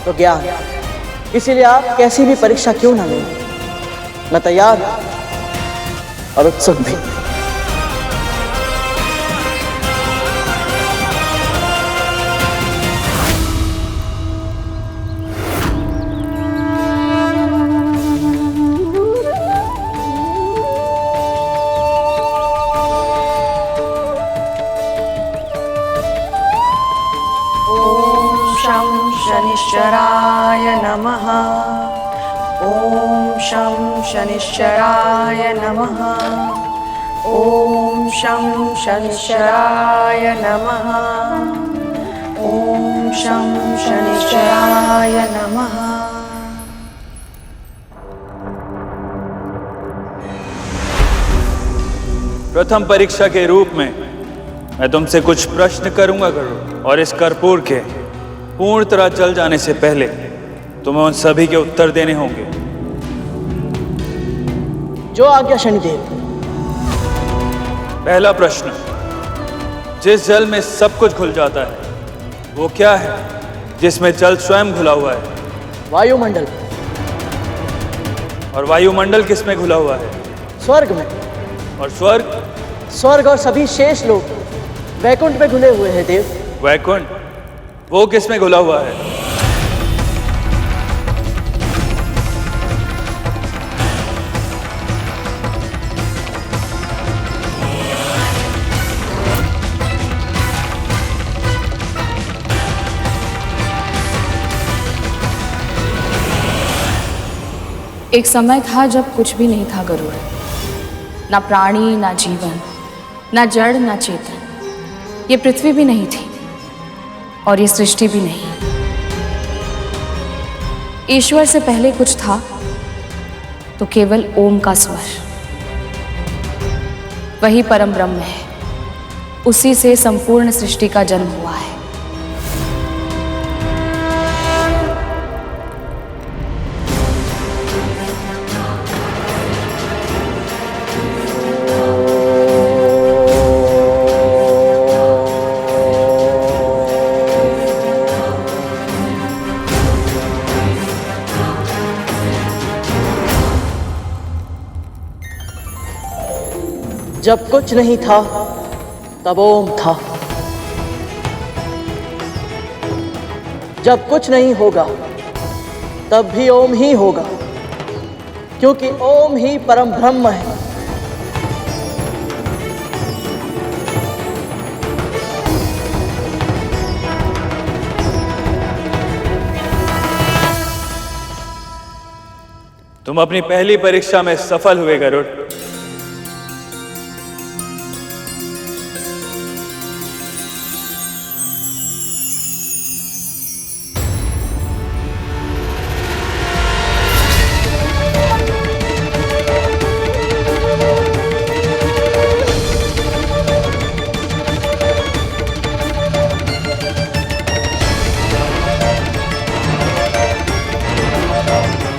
तो ज्ञान। इसीलिए आप कैसी भी परीक्षा क्यों ना लें, मैं तैयार और उत्सुक भी। शनिश्चराय नमः। ओम शं शनिश्चराय नमः। ओम शं शनिश्चराय नमः। ओम शं शनिश्चराय नमः। प्रथम परीक्षा के रूप में मैं तुमसे कुछ प्रश्न करूंगा गरुड़, और इस कर्पूर के पूर्ण तरह जल जाने से पहले तुम्हें उन सभी के उत्तर देने होंगे। जो आज्ञा शनिदेव। पहला प्रश्न, जिस जल में सब कुछ घुल जाता है वो क्या है जिसमें जल स्वयं घुला हुआ है? वायुमंडल। और वायुमंडल किस में घुला हुआ है? स्वर्ग में। और स्वर्ग? स्वर्ग और सभी शेष लोग वैकुंठ में घुले हुए हैं देव। वैकुंठ, वो किस में घुला हुआ है? एक समय था जब कुछ भी नहीं था गरुड़, ना प्राणी, ना जीवन, ना जड़, ना चेतन। ये पृथ्वी भी नहीं थी और ये सृष्टि भी नहीं। ईश्वर से पहले कुछ था तो केवल ओम का स्वर। वही परम ब्रह्म है, उसी से संपूर्ण सृष्टि का जन्म हुआ है। जब कुछ नहीं था तब ओम था। जब कुछ नहीं होगा तब भी ओम ही होगा, क्योंकि ओम ही परम ब्रह्म है। तुम अपनी पहली परीक्षा में सफल हुए गरुड़।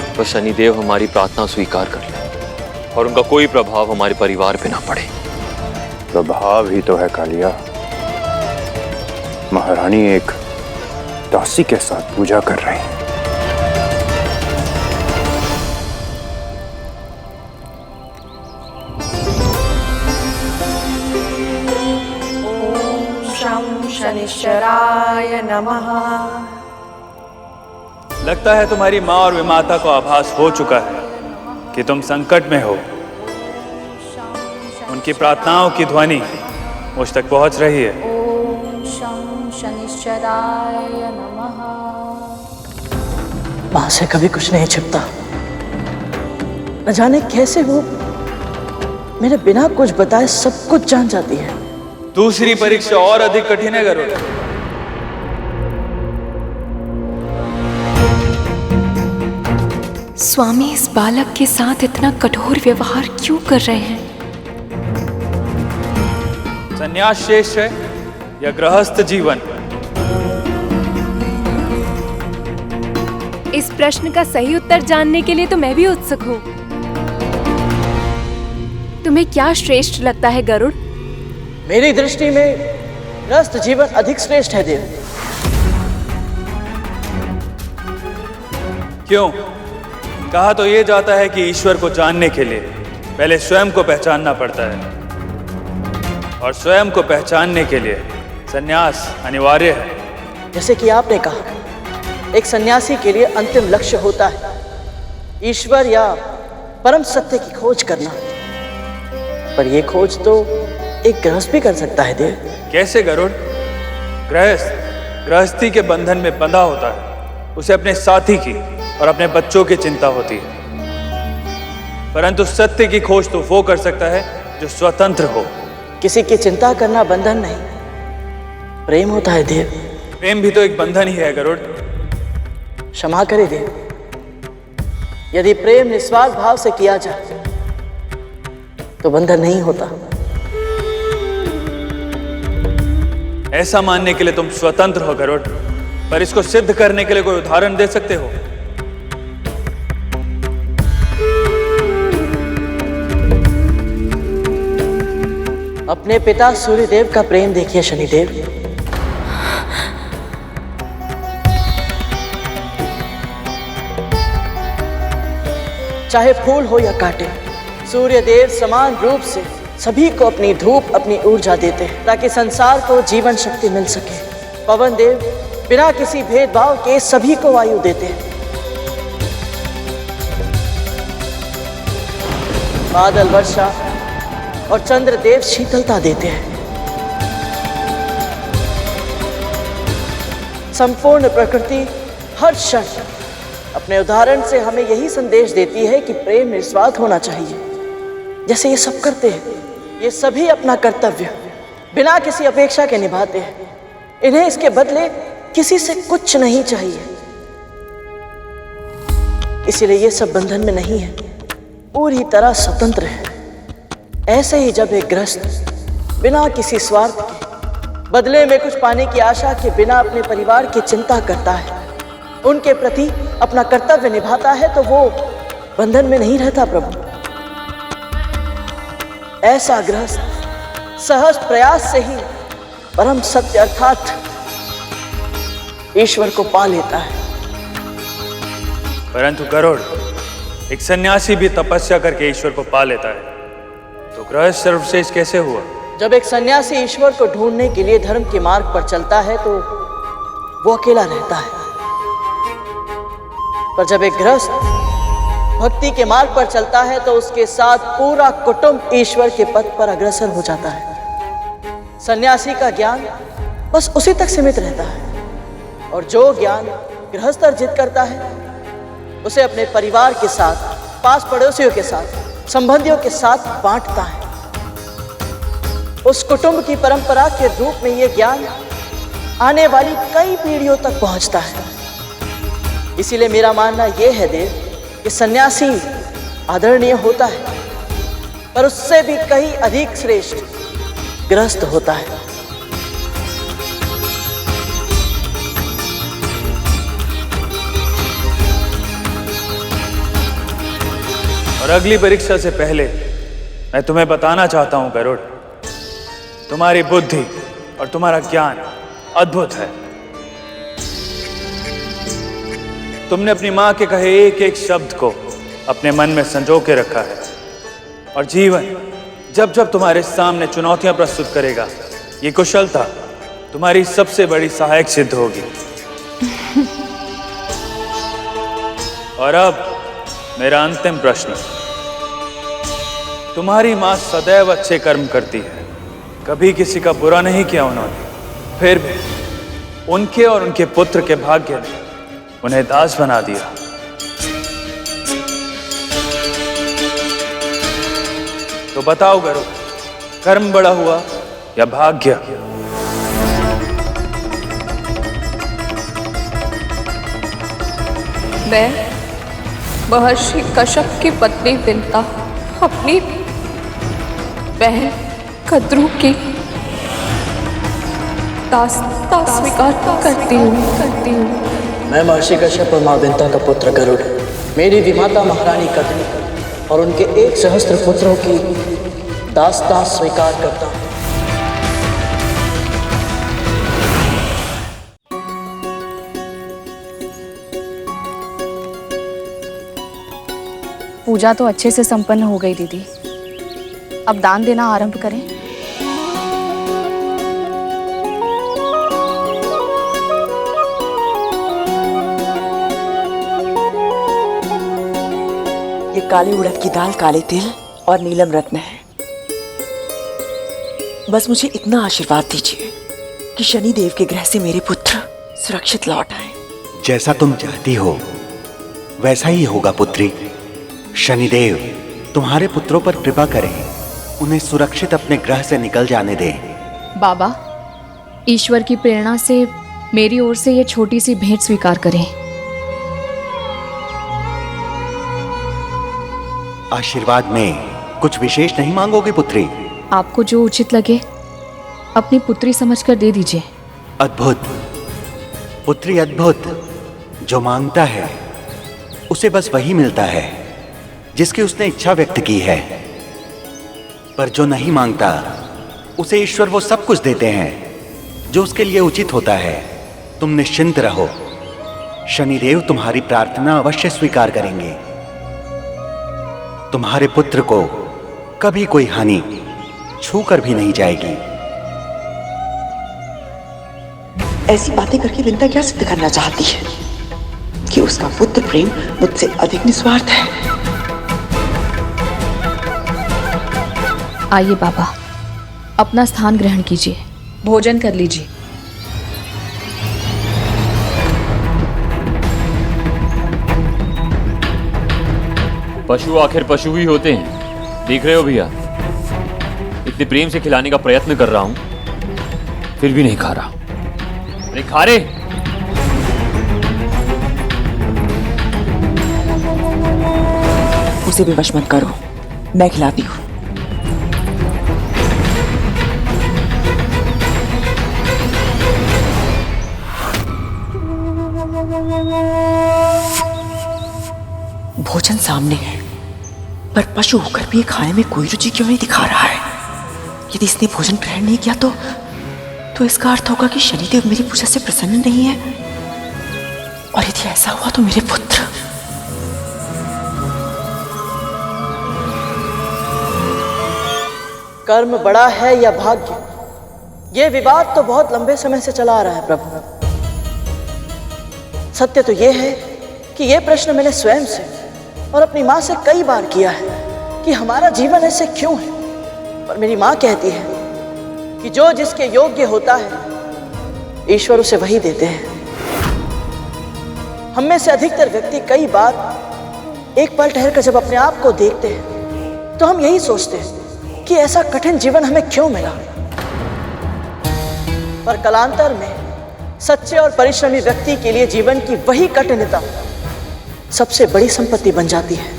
तो शनिदेव हमारी प्रार्थना स्वीकार कर ले और उनका कोई प्रभाव हमारे परिवार पे ना पड़े। प्रभाव ही तो है कालिया। महारानी एक दासी के साथ पूजा कर रही है। ओम शं शनिश्चराय नमः। लगता है तुम्हारी माँ और विमाता को आभास हो चुका है कि तुम संकट में हो। उनकी प्रार्थनाओं की ध्वनि मुझ तक पहुंच रही है। ओम शं शनिश्चराय नमः। मां से कभी कुछ नहीं छिपता। न जाने कैसे वो मेरे बिना कुछ बताए सब कुछ जान जाती है। दूसरी परीक्षा और अधिक कठिन है गरुड़। स्वामी इस बालक के साथ इतना कठोर व्यवहार क्यों कर रहे हैं? संन्यास श्रेष्ठ है या गृहस्थ जीवन? इस प्रश्न का सही उत्तर जानने के लिए तो मैं भी उत्सुक हूँ। तुम्हें क्या श्रेष्ठ लगता है गरुड़? मेरी दृष्टि में गृहस्थ जीवन अधिक श्रेष्ठ है देव। क्यों? कहा तो ये जाता है कि ईश्वर को जानने के लिए पहले स्वयं को पहचानना पड़ता है, और स्वयं को पहचानने के लिए संन्यास अनिवार्य है। जैसे कि आपने कहा, एक सन्यासी के लिए अंतिम लक्ष्य होता है ईश्वर या परम सत्य की खोज करना, पर यह खोज तो एक गृहस्थ भी कर सकता है देव। कैसे गरुड़? गृहस्थी के बंधन में बंधा होता है, उसे अपने साथी की और अपने बच्चों की चिंता होती है, परंतु सत्य की खोज तो वो कर सकता है जो स्वतंत्र हो। किसी की चिंता करना बंधन नहीं, प्रेम होता है देव। प्रेम भी तो एक बंधन ही है गरुड़। क्षमा करे देव, यदि प्रेम निस्वार्थ भाव से किया जाए तो बंधन नहीं होता। ऐसा मानने के लिए तुम स्वतंत्र हो गरुड़, पर इसको सिद्ध करने के लिए कोई उदाहरण दे सकते हो? अपने पिता सूर्यदेव का प्रेम देखिए शनिदेव। चाहे फूल हो या कांटे, सूर्यदेव समान रूप से सभी को अपनी धूप, अपनी ऊर्जा देते हैं ताकि संसार को जीवन शक्ति मिल सके। पवन देव बिना किसी भेदभाव के सभी को वायु देते हैं। बादल वर्षा और चंद्रदेव शीतलता देते हैं। संपूर्ण प्रकृति हर क्षण अपने उदाहरण से हमें यही संदेश देती है कि प्रेम निस्वार्थ होना चाहिए। जैसे ये सब करते हैं, ये सभी अपना कर्तव्य बिना किसी अपेक्षा के निभाते हैं। इन्हें इसके बदले किसी से कुछ नहीं चाहिए, इसीलिए ये सब बंधन में नहीं है, पूरी तरह स्वतंत्र है। ऐसे ही जब एक गृहस्थ बिना किसी स्वार्थ के बदले में कुछ पाने की आशा के बिना अपने परिवार की चिंता करता है, उनके प्रति अपना कर्तव्य निभाता है, तो वो बंधन में नहीं रहता प्रभु। ऐसा गृहस्थ सहज प्रयास से ही परम सत्य अर्थात ईश्वर को पा लेता है। परंतु गरुड़, एक सन्यासी भी तपस्या करके ईश्वर को पा लेता है। तो गृहस्थ सर्वश्रेष्ठ कैसे हुआ? जब एक सन्यासी ईश्वर को ढूंढने के लिए धर्म के मार्ग पर चलता है तो वो अकेला रहता है, पर जब एक गृहस्थ भक्ति के मार्ग पर चलता है तो उसके साथ पूरा कुटुंब ईश्वर के पथ पर अग्रसर हो जाता है। सन्यासी का ज्ञान बस उसी तक सीमित रहता है और जो ज्ञान गृहस्थ अर्जित करता है उसे अपने परिवार के साथ, पास पड़ोसियों के साथ, संबंधियों के साथ बांटता है। उस कुटुंब की परंपरा के रूप में यह ज्ञान आने वाली कई पीढ़ियों तक पहुंचता है। इसीलिए मेरा मानना यह है देव कि सन्यासी आदरणीय होता है, पर उससे भी कहीं अधिक श्रेष्ठ गृहस्थ होता है। और अगली परीक्षा से पहले मैं तुम्हें बताना चाहता हूं गरुड़, तुम्हारी बुद्धि और तुम्हारा ज्ञान अद्भुत है। तुमने अपनी मां के कहे एक एक शब्द को अपने मन में संजो के रखा है और जीवन जब जब तुम्हारे सामने चुनौतियां प्रस्तुत करेगा, ये कुशलता तुम्हारी सबसे बड़ी सहायक सिद्ध होगी। और अब मेरा अंतिम प्रश्न, तुम्हारी मां सदैव अच्छे कर्म करती है, कभी किसी का बुरा नहीं किया उन्होंने, फिर भी उनके और उनके पुत्र के भाग्य ने उन्हें दास बना दिया। तो बताओ गरुड़, कर्म बड़ा हुआ या भाग्य? मैं महर्षि कश्यप की पत्नी विंता अपनी बहन कद्रू की दास्ता स्वीकार करती हूँ। मैं महर्षि कश्यप और मां विंता का पुत्र गरुड़, मेरी विमाता महारानी कद्रू और उनके 1 सहस्त्र पुत्रों की दास्तां स्वीकार करता हूँ। पूजा तो अच्छे से संपन्न हो गई दीदी, अब दान देना आरंभ करें। ये काली उड़द की दाल, काले तिल और नीलम रत्न है। बस मुझे इतना आशीर्वाद दीजिए कि शनि देव के ग्रह से मेरे पुत्र सुरक्षित लौट आए। जैसा तुम चाहती हो वैसा ही होगा पुत्री। शनिदेव तुम्हारे पुत्रों पर कृपा करें, उन्हें सुरक्षित अपने ग्रह से निकल जाने दें। बाबा, ईश्वर की प्रेरणा से मेरी ओर से ये छोटी सी भेंट स्वीकार करें। आशीर्वाद में कुछ विशेष नहीं मांगोगे पुत्री? आपको जो उचित लगे अपनी पुत्री समझकर दे दीजिए। अद्भुत पुत्री, अद्भुत। जो मांगता है उसे बस वही मिलता है जिसकी उसने इच्छा व्यक्त की है, पर जो नहीं मांगता उसे ईश्वर वो सब कुछ देते हैं जो उसके लिए उचित होता है। तुम निश्चिंत रहो, शनिदेव तुम्हारी प्रार्थना अवश्य स्वीकार करेंगे। तुम्हारे पुत्र को कभी कोई हानि छू कर भी नहीं जाएगी। ऐसी बातें करके विंता क्या सिद्ध करना चाहती है कि उसका पुत्र प्रेम मुझसे अधिक निस्वार्थ है। आइए बाबा, अपना स्थान ग्रहण कीजिए, भोजन कर लीजिए। पशु आखिर पशु ही होते हैं, देख रहे हो भैया। इतने प्रेम से खिलाने का प्रयत्न कर रहा हूं फिर भी नहीं खा रहा। अरे खा रे। उसे भी वश मत करो, मैं खिलाती हूँ। भोजन सामने है, पर पशु होकर भी खाने में कोई रुचि क्यों नहीं दिखा रहा है? यदि इसने भोजन ग्रहण नहीं किया तो इसका अर्थ होगा कि शनिदेव मेरी पूजा से प्रसन्न नहीं है, और यदि ऐसा हुआ तो मेरे पुत्र। कर्म बड़ा है या भाग्य, ये विवाद तो बहुत लंबे समय से चला आ रहा है प्रभु। सत्य तो ये है कि ये प्रश्न मैंने स्वयं से और अपनी माँ से कई बार किया है कि हमारा जीवन ऐसे क्यों है। पर मेरी माँ कहती है कि जो जिसके योग्य होता है ईश्वर उसे वही देते हैं। हम में से अधिकतर व्यक्ति कई बार एक पल ठहर कर जब अपने आप को देखते हैं तो हम यही सोचते हैं कि ऐसा कठिन जीवन हमें क्यों मिला। पर कालांतर में सच्चे और परिश्रमी व्यक्ति के लिए जीवन की वही कठिनता सबसे बड़ी संपत्ति बन जाती है।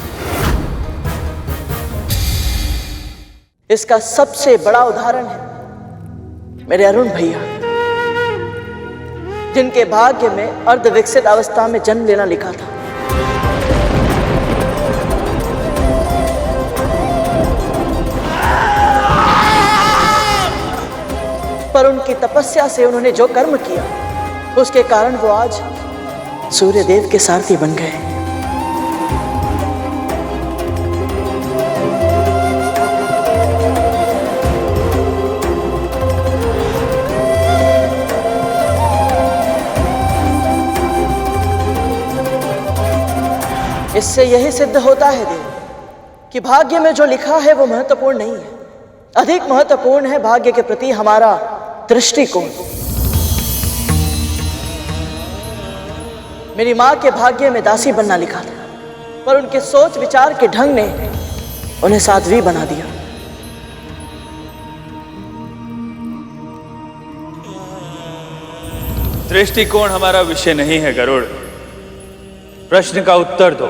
इसका सबसे बड़ा उदाहरण है मेरे अरुण भैया, जिनके भाग्य में अर्धविकसित अवस्था में जन्म लेना लिखा था। पर उनकी तपस्या से उन्होंने जो कर्म किया उसके कारण वो आज सूर्य देव के सारथी बन गए। इससे यही सिद्ध होता है देव कि भाग्य में जो लिखा है वो महत्वपूर्ण नहीं है। अधिक महत्वपूर्ण है भाग्य के प्रति हमारा दृष्टिकोण। मेरी माँ के भाग्य में दासी बनना लिखा था, पर उनके सोच विचार के ढंग ने उन्हें साध्वी बना दिया। दृष्टिकोण हमारा विषय नहीं है गरुड़। प्रश्न का उत्तर दो,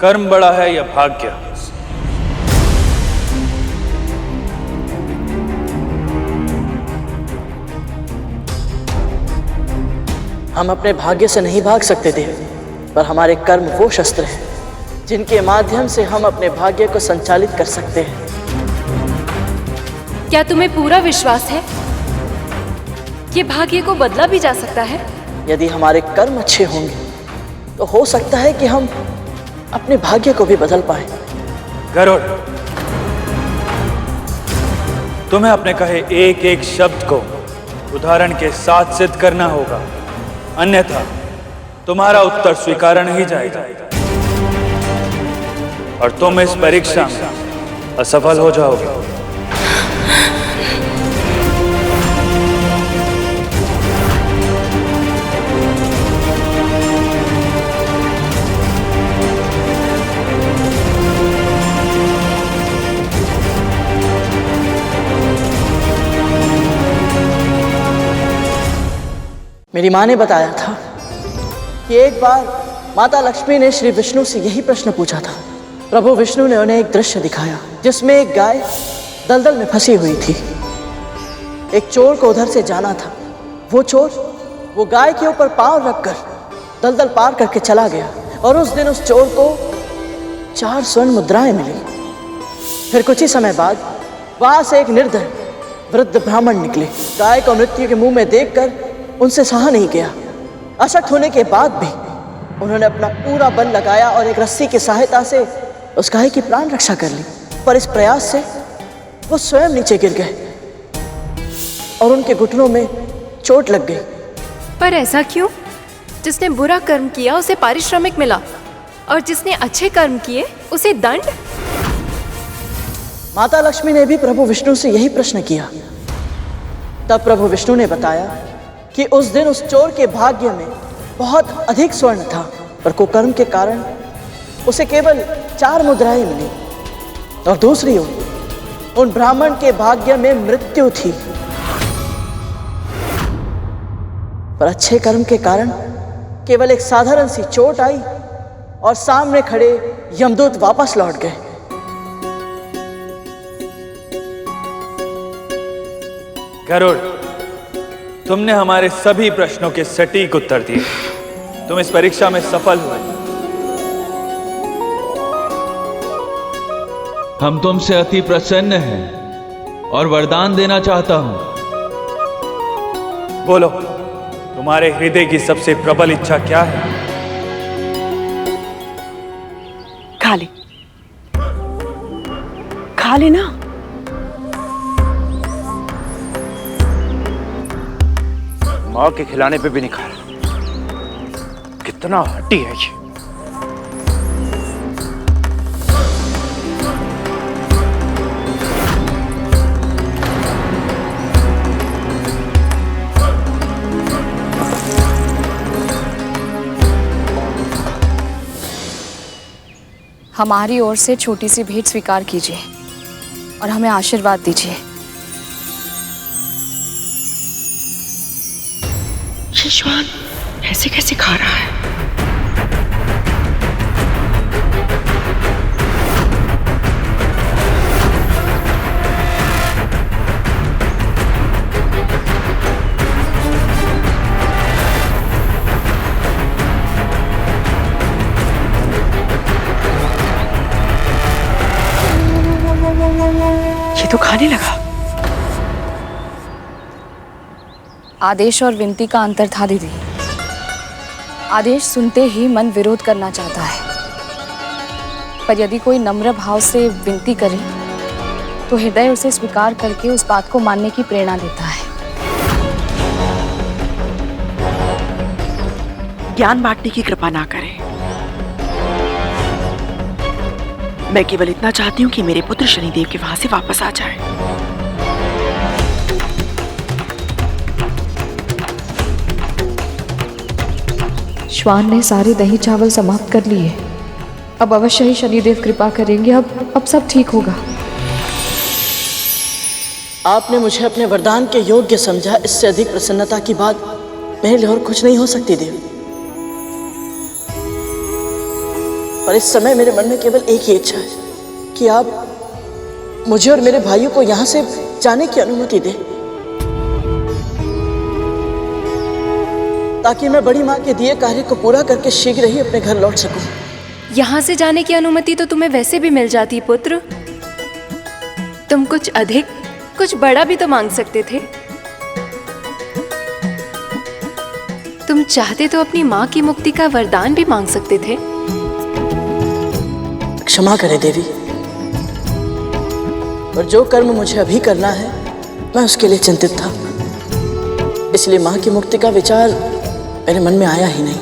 कर्म बड़ा है या भाग्य? हम अपने भाग्य से नहीं भाग सकते देव, पर हमारे कर्म वो शस्त्र हैं जिनके माध्यम से हम अपने भाग्य को संचालित कर सकते हैं। क्या तुम्हें पूरा विश्वास है कि भाग्य को बदला भी जा सकता है? यदि हमारे कर्म अच्छे होंगे तो हो सकता है कि हम अपने भाग्य को भी बदल पाए। गरुड़, तुम्हें अपने कहे एक एक शब्द को उदाहरण के साथ सिद्ध करना होगा, अन्यथा तुम्हारा उत्तर स्वीकारा नहीं जाएगा और तुम इस परीक्षा में असफल हो जाओगे। मेरी माँ ने बताया था कि एक बार माता लक्ष्मी ने श्री विष्णु से यही प्रश्न पूछा था। प्रभु विष्णु ने उन्हें एक दृश्य दिखाया जिसमें एक गाय दलदल में फंसी हुई थी। एक चोर को उधर से जाना था। वो चोर वो गाय के ऊपर पांव रखकर दलदल पार करके चला गया और उस दिन उस चोर को 4 स्वर्ण मुद्राएं मिली। फिर कुछ ही समय बाद वहां से एक निर्धन वृद्ध ब्राह्मण निकले। गाय को मृत्यु के मुंह में देखकर उनसे सहा नहीं गया। अशक्त होने के बाद भी उन्होंने अपना पूरा बल लगाया और एक रस्सी की सहायता से उस गाय की प्राण रक्षा कर ली। पर इस प्रयास से वो स्वयं नीचे गिर गए और उनके घुटनों में चोट लग गई। पर ऐसा क्यों? जिसने बुरा कर्म किया उसे पारिश्रमिक मिला और जिसने अच्छे कर्म किए उसे दंड। माता लक्ष्मी ने भी प्रभु विष्णु से यही प्रश्न किया। तब प्रभु विष्णु ने बताया कि उस दिन उस चोर के भाग्य में बहुत अधिक स्वर्ण था, पर कुकर्म के कारण उसे केवल 4 मुद्राएं मिली और दूसरी ओर उन ब्राह्मण के भाग्य में मृत्यु थी। पर अच्छे कर्म के कारण केवल एक साधारण सी चोट आई और सामने खड़े यमदूत वापस लौट गए। गरुड़, तुमने हमारे सभी प्रश्नों के सटीक उत्तर दिए। तुम इस परीक्षा में सफल हुए। हम तुमसे अति प्रसन्न हैं और वरदान देना चाहता हूं। बोलो, तुम्हारे हृदय की सबसे प्रबल इच्छा क्या है? खा ले ना। माँ के खिलाने पे भी नहीं खा रहा। कितना हट्टी है ये। हमारी ओर से छोटी सी भेंट स्वीकार कीजिए और हमें आशीर्वाद दीजिए। ये श्वान ऐसे कैसे खा रहा है? ये तो खाने लगा। आदेश और विनती का अंतर था दीदी। आदेश सुनते ही मन विरोध करना चाहता है, पर यदि कोई नम्र भाव से विनती करे तो हृदय उसे स्वीकार करके उस बात को मानने की प्रेरणा देता है। ज्ञान बांटने की कृपा ना करें। मैं केवल इतना चाहती हूँ कि मेरे पुत्र शनिदेव के वहां से वापस आ जाए। श्वान ने सारे दही चावल समाप्त कर लिए। अब अवश्य ही शनिदेव कृपा करेंगे। अब सब ठीक होगा। आपने मुझे अपने वरदान के योग्य समझा। इससे अधिक प्रसन्नता की बात मेरे लिए और कुछ नहीं हो सकती देवी। पर इस समय मेरे मन में केवल एक ही इच्छा है कि आप मुझे और मेरे भाइयों को यहाँ से जाने की अनुमति दें, ताकि मैं बड़ी माँ के दिए कार्य को पूरा करके शीघ्र ही अपने घर लौट सकूं। यहाँ से जाने की अनुमति तो तुम्हें वैसे भी मिल जाती पुत्र। तुम कुछ अधिक, कुछ बड़ा भी तो मांग सकते थे। तुम चाहते तो अपनी माँ की मुक्ति का वरदान भी मांग सकते थे। क्षमा करें देवी, और जो कर्म मुझे अभी करना है मैं उसके लिए चिंतित था, इसलिए माँ की मुक्ति का विचार मेरे मन में आया ही नहीं।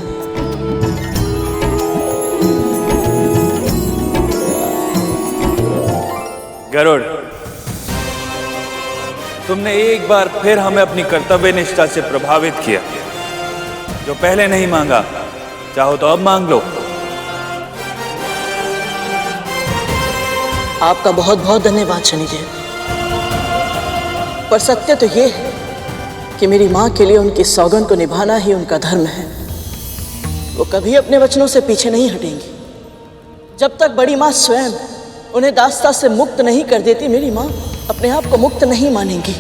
गरुड़, तुमने एक बार फिर हमें अपनी कर्तव्य निष्ठा से प्रभावित किया। जो पहले नहीं मांगा, चाहो तो अब मांग लो। आपका बहुत बहुत धन्यवाद शनिदेव। पर सत्य तो ये है कि मेरी माँ के लिए उनकी सौगंध को निभाना ही उनका धर्म है। वो कभी अपने वचनों से पीछे नहीं हटेंगी। जब तक बड़ी माँ स्वयं उन्हें दास्ता से मुक्त नहीं कर देती, मेरी माँ अपने आप को मुक्त नहीं मानेंगी।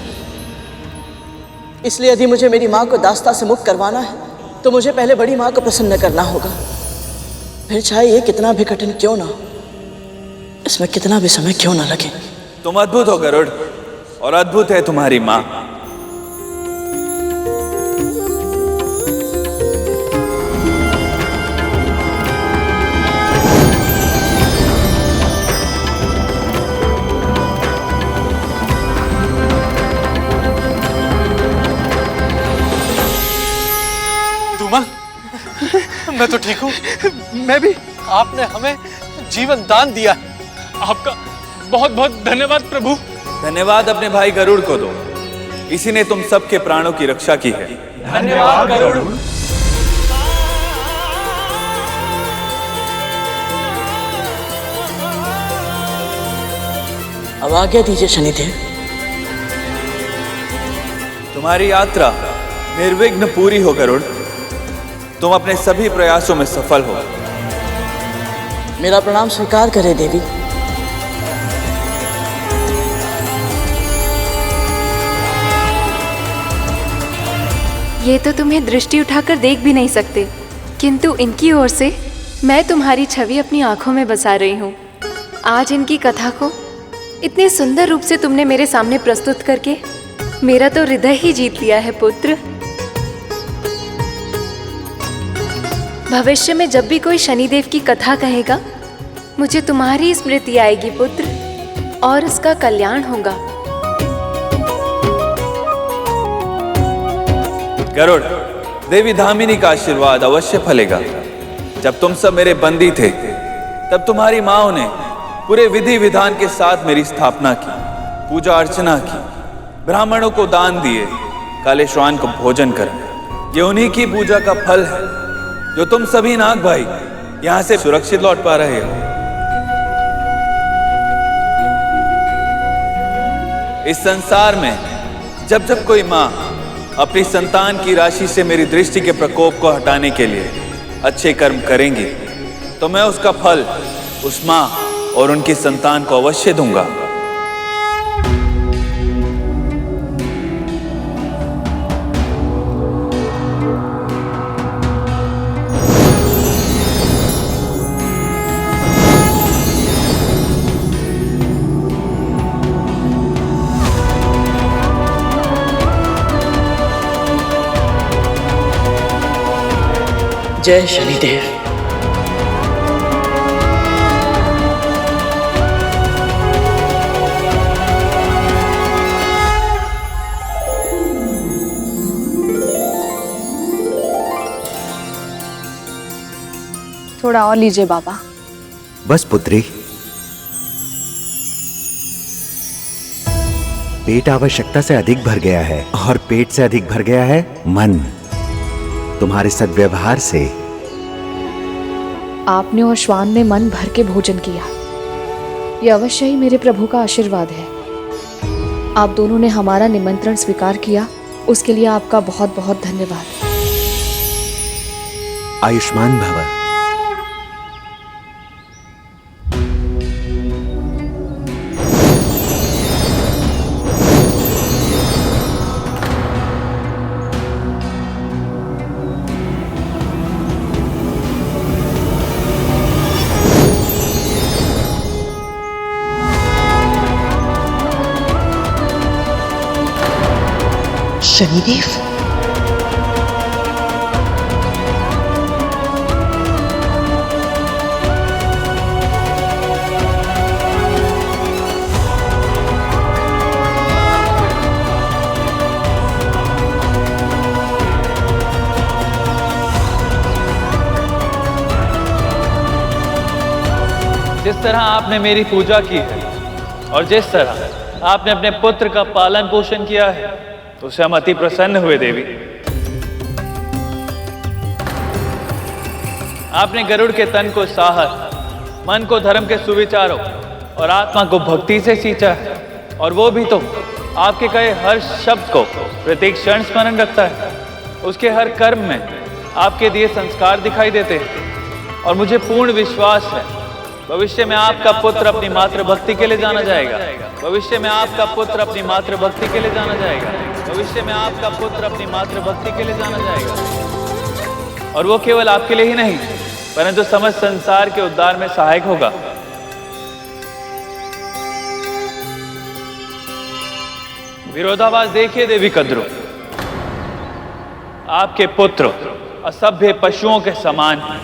इसलिए यदि मुझे मेरी माँ को दास्ता से मुक्त करवाना है तो मुझे पहले बड़ी माँ को प्रसन्न करना होगा। फिर चाहे ये कितना भी कठिन क्यों ना हो, इसमें कितना भी समय क्यों ना लगे। तुम अद्भुत हो गरुड़, और अद्भुत है तुम्हारी माँ। धूमल, मैं तो ठीक हूँ। मैं भी। आपने हमें जीवन दान दिया। आपका बहुत बहुत धन्यवाद प्रभु। धन्यवाद अपने भाई गरुड़ को दो, इसी ने तुम सबके प्राणों की रक्षा की है। धन्यवाद गरुड़। अब आज्ञा दीजिए शनिदेव। तुम्हारी यात्रा निर्विघ्न पूरी हो गरुड़। तुम अपने सभी प्रयासों में सफल हो। मेरा प्रणाम स्वीकार करें देवी। ये तो तुम्हें दृष्टि उठाकर देख भी नहीं सकते, किंतु इनकी ओर से मैं तुम्हारी छवि अपनी आंखों में बसा रही हूँ। आज इनकी कथा को इतने सुंदर रूप से तुमने मेरे सामने प्रस्तुत करके मेरा तो हृदय ही जीत लिया है पुत्र। भविष्य में जब भी कोई शनिदेव की कथा कहेगा, मुझे तुम्हारी स्मृति आएगी पुत्र, और उसका कल्याण होगा। गरुड़, देवी धामिनी का आशीर्वाद अवश्य फलेगा। जब तुम सब मेरे बंदी थे तब तुम्हारी माओ ने पूरे विधि विधान के साथ मेरी स्थापना की, पूजा अर्चना की, ब्राह्मणों को दान दिए, काले श्वान को भोजन कर। ये उन्हीं की पूजा का फल है जो तुम सभी नाग भाई यहां से सुरक्षित लौट पा रहे हो। इस संसार में जब जब कोई माँ अपनी संतान की राशि से मेरी दृष्टि के प्रकोप को हटाने के लिए अच्छे कर्म करेंगी तो मैं उसका फल उस माँ और उनकी संतान को अवश्य दूंगा। जय शनिदेव। थोड़ा और लीजिए बाबा। बस पुत्री, पेट आवश्यकता से अधिक भर गया है और पेट से अधिक भर गया है मन। तुम्हारे सद्व्यवहार से आपने और श्वान ने मन भर के भोजन किया। ये अवश्य ही मेरे प्रभु का आशीर्वाद है। आप दोनों ने हमारा निमंत्रण स्वीकार किया, उसके लिए आपका बहुत बहुत धन्यवाद। आयुष्मान भव। शनिदेव, जिस तरह आपने मेरी पूजा की है और जिस तरह आपने अपने पुत्र का पालन पोषण किया है उससे हम अति प्रसन्न हुए देवी। आपने गरुड़ के तन को साहस, मन को धर्म के सुविचारों और आत्मा को भक्ति से सींचा है, और वो भी तो आपके कहे हर शब्द को प्रत्येक क्षण स्मरण रखता है। उसके हर कर्म में आपके दिए संस्कार दिखाई देते हैं और मुझे पूर्ण विश्वास है भविष्य में आपका पुत्र अपनी मातृभक्ति के लिए जाना जाएगा। भविष्य में आपका पुत्र अपनी मातृभक्ति के लिए जाना जाएगा। भविष्य में आपका पुत्र अपनी मातृभक्ति के लिए जाना जाएगा, और वो केवल आपके लिए ही नहीं परंतु समस्त संसार के उद्धार में सहायक होगा। विरोधाभास देखिए देवी कद्रू, आपके पुत्र असभ्य पशुओं के समान हैं।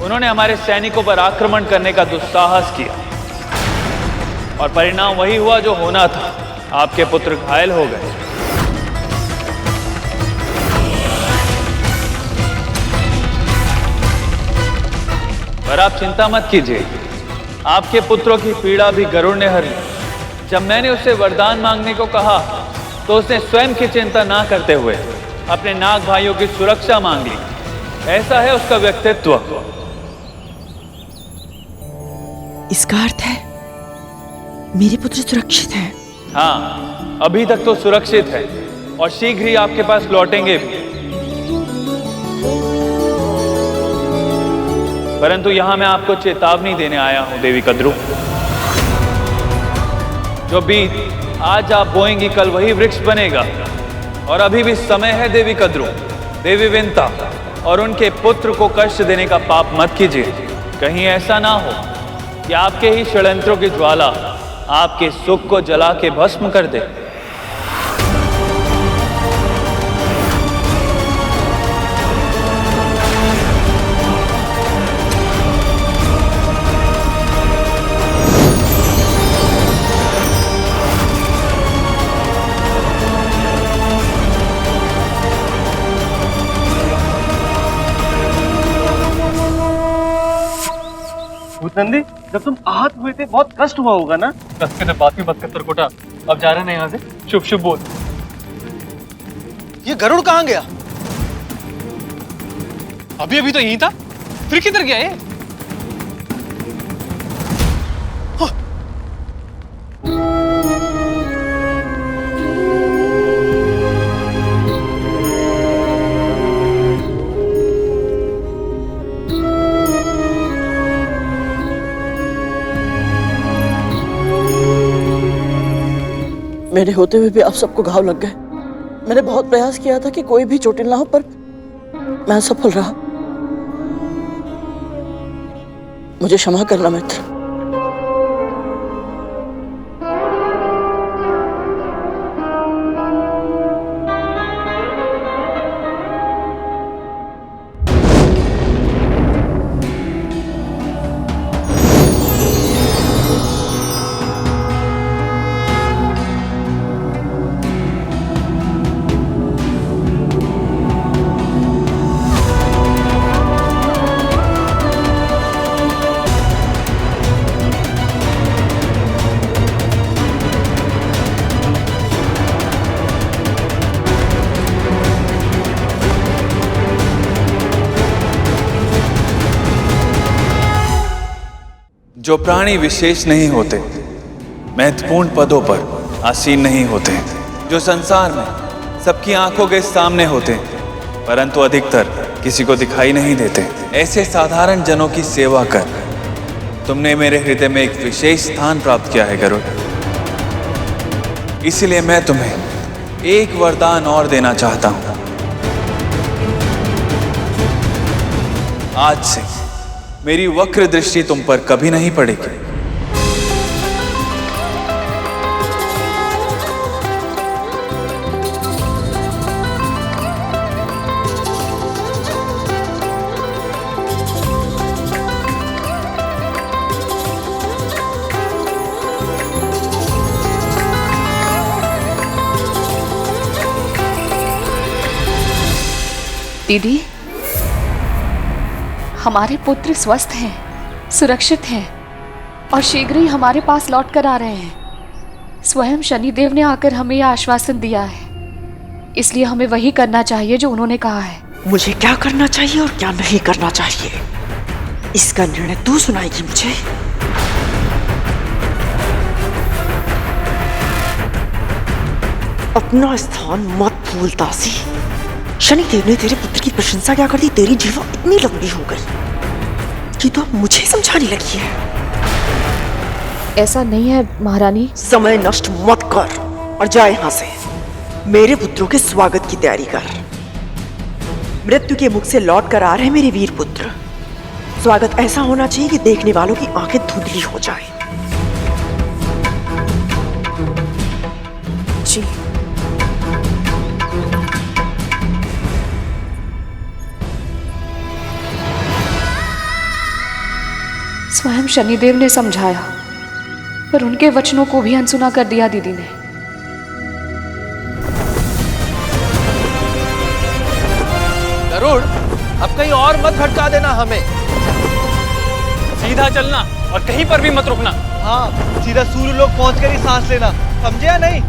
उन्होंने हमारे सैनिकों पर आक्रमण करने का दुस्साहस किया और परिणाम वही हुआ जो होना था। आपके पुत्र घायल हो गए। पर आप चिंता मत कीजिए, आपके पुत्रों की पीड़ा भी गरुड़ ने हरी। जब मैंने उससे वरदान मांगने को कहा तो उसने स्वयं की चिंता ना करते हुए अपने नाग भाइयों की सुरक्षा मांग ली। ऐसा है उसका व्यक्तित्व। इसका अर्थ है मेरे पुत्र सुरक्षित हैं। हाँ, अभी तक तो सुरक्षित है और शीघ्र ही आपके पास लौटेंगे भी। परंतु यहां मैं आपको चेतावनी देने आया हूं देवी कद्रू। जो बीज आज आप बोएंगी कल वही वृक्ष बनेगा, और अभी भी समय है देवी कद्रू। देवी विंता और उनके पुत्र को कष्ट देने का पाप मत कीजिए। कहीं ऐसा ना हो कि आपके ही षड्यंत्रों की ज्वाला आपके सुख को जला के भस्म कर दे। भूतनंदी, जब तुम आहत हुए थे बहुत कष्ट हुआ होगा ना? कष्ट की बात ही मत कर तरकोटा, अब जा रहे हैं यहाँ से। शुभ शुभ बोल। ये गरुड़ कहाँ गया? अभी अभी तो यहीं था, फिर किधर गया ये? मेरे होते हुए भी आप सबको घाव लग गए। मैंने बहुत प्रयास किया था कि कोई भी चोटिल ना हो, पर मैं असफल रहा। मुझे क्षमा करना मित्र। जो प्राणी विशेष नहीं होते, महत्वपूर्ण पदों पर आसीन नहीं होते, जो संसार में सबकी आंखों के सामने होते परंतु अधिकतर किसी को दिखाई नहीं देते, ऐसे साधारण जनों की सेवा कर तुमने मेरे हृदय में एक विशेष स्थान प्राप्त किया है गरुड़। इसलिए मैं तुम्हें एक वरदान और देना चाहता हूं। आज से मेरी वक्र दृष्टि तुम पर कभी नहीं पड़ेगी। दीदी, हमारे पुत्र स्वस्थ हैं, सुरक्षित हैं और शीघ्र ही हमारे पास लौट कर आ रहे हैं। स्वयं शनिदेव ने आकर हमें यह आश्वासन दिया है, इसलिए हमें वही करना चाहिए जो उन्होंने कहा है। मुझे क्या करना चाहिए और क्या नहीं करना चाहिए, इसका निर्णय तू सुनाएगी मुझे। अपना स्थान मत भूल दासी। शनिदेव ने तेरे पुत्र की प्रशंसा क्या कर दी, तेरी जीवा इतनी लंबी हो गई कि तो अब मुझे समझाने लगी है। ऐसा नहीं है महारानी। समय नष्ट मत कर और जा यहाँ से। मेरे पुत्रों के स्वागत की तैयारी कर। मृत्यु के मुख से लौट कर आ रहे मेरे वीर पुत्र। स्वागत ऐसा होना चाहिए कि देखने वालों की आंखें धुंधली हो जाए। जी। स्वयं शनिदेव ने समझाया, पर उनके वचनों को भी अनसुना कर दिया दीदी ने। गरुड़, अब कहीं और मत भटका देना हमें। सीधा चलना और कहीं पर भी मत रुकना। हाँ, सीधा सूर्य लोग पहुंचकर ही सांस लेना, समझे या नहीं?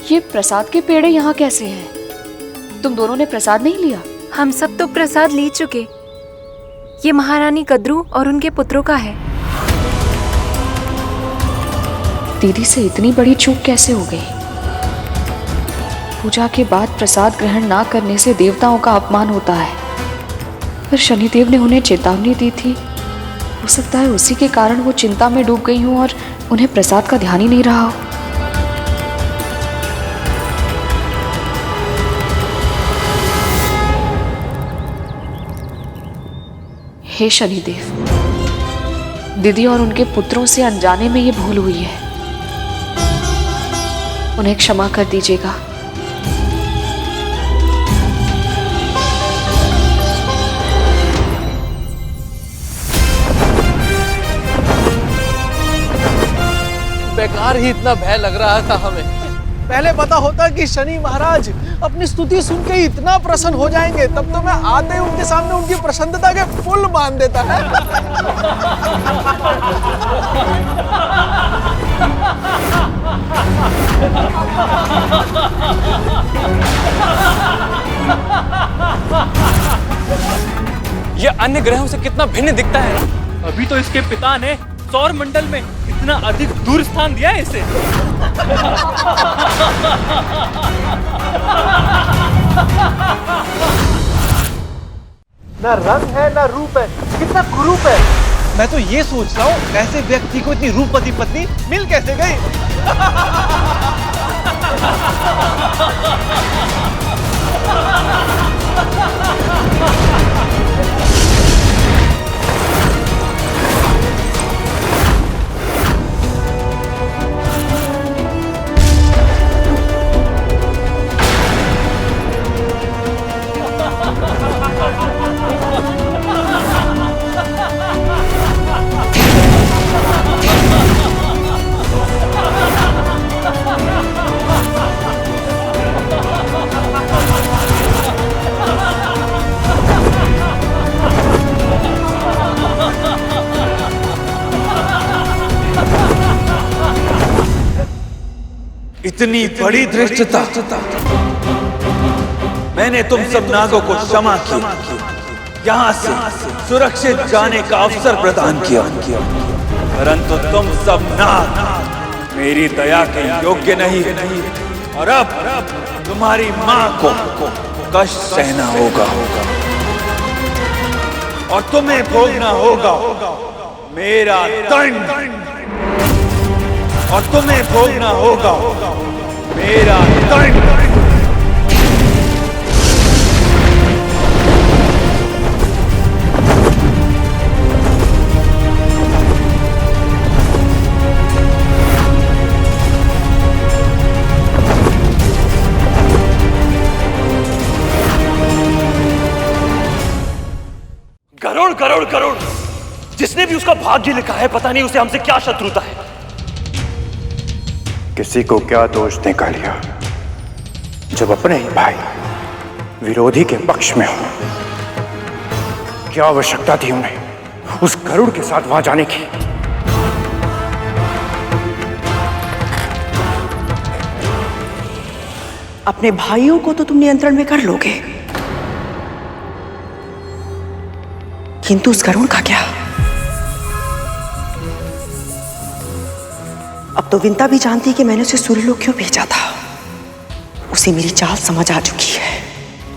ये प्रसाद के पेड़े यहाँ कैसे हैं? तुम दोनों ने प्रसाद नहीं लिया? हम सब तो प्रसाद ले चुके। ये महारानी कद्रू और उनके पुत्रों का है। दीदी से इतनी बड़ी चूक कैसे हो गई? पूजा के बाद प्रसाद ग्रहण ना करने से देवताओं का अपमान होता है, पर शनिदेव ने उन्हें चेतावनी दी थी। हो सकता है उसी के कारण वो चिंता में डूब गई हूँ और उन्हें प्रसाद का ध्यान ही नहीं रहा हो। हे शनिदेव, दीदी और उनके पुत्रों से अनजाने में ये भूल हुई है, उन्हें क्षमा कर दीजिएगा। बेकार ही इतना भय लग रहा था हमें। पहले पता होता कि शनि महाराज अपनी स्तुति सुन के इतना प्रसन्न हो जाएंगे, तब तो मैं आते ही उनके सामने उनकी प्रसन्नता के पुल बांध देता है। ये अन्य ग्रहों से कितना भिन्न दिखता है। अभी तो इसके पिता ने सौर मंडल में इतना अधिक दूर स्थान दिया है इसे। ना रंग है ना रूप है, कितना कुरूप है। मैं तो ये सोच रहा हूँ ऐसे व्यक्ति को इतनी रूपवती पत्नी मिल कैसे गई। इतनी बड़ी धृष्टता। मैंने तुम सब नागों को क्षमा किया, यहाँ से सुरक्षित जाने का अवसर प्रदान किया, परंतु तुम सब नाग मेरी दया के योग्य नहीं, और अब तुम्हारी मां को कष्ट सहना होगा और तुम्हें भोगना होगा मेरा दंड, और तुम्हें भोगना होगा मेरा दंड। गरुड़ गरुड़ गरुड़, जिसने भी उसका भाग्य लिखा है, पता नहीं उसे हमसे क्या शत्रुता है। किसी को क्या दोष निकालिया जब अपने ही भाई विरोधी के पक्ष में हो। क्या आवश्यकता थी उन्हें उस गरुड़ के साथ वहां जाने की। अपने भाइयों को तो तुम नियंत्रण में कर लोगे, किंतु उस गरुड़ का क्या। अब तो विंता भी जानती कि मैंने उसे सूर्यलोक क्यों भेजा था। उसे मेरी चाल समझ आ चुकी है।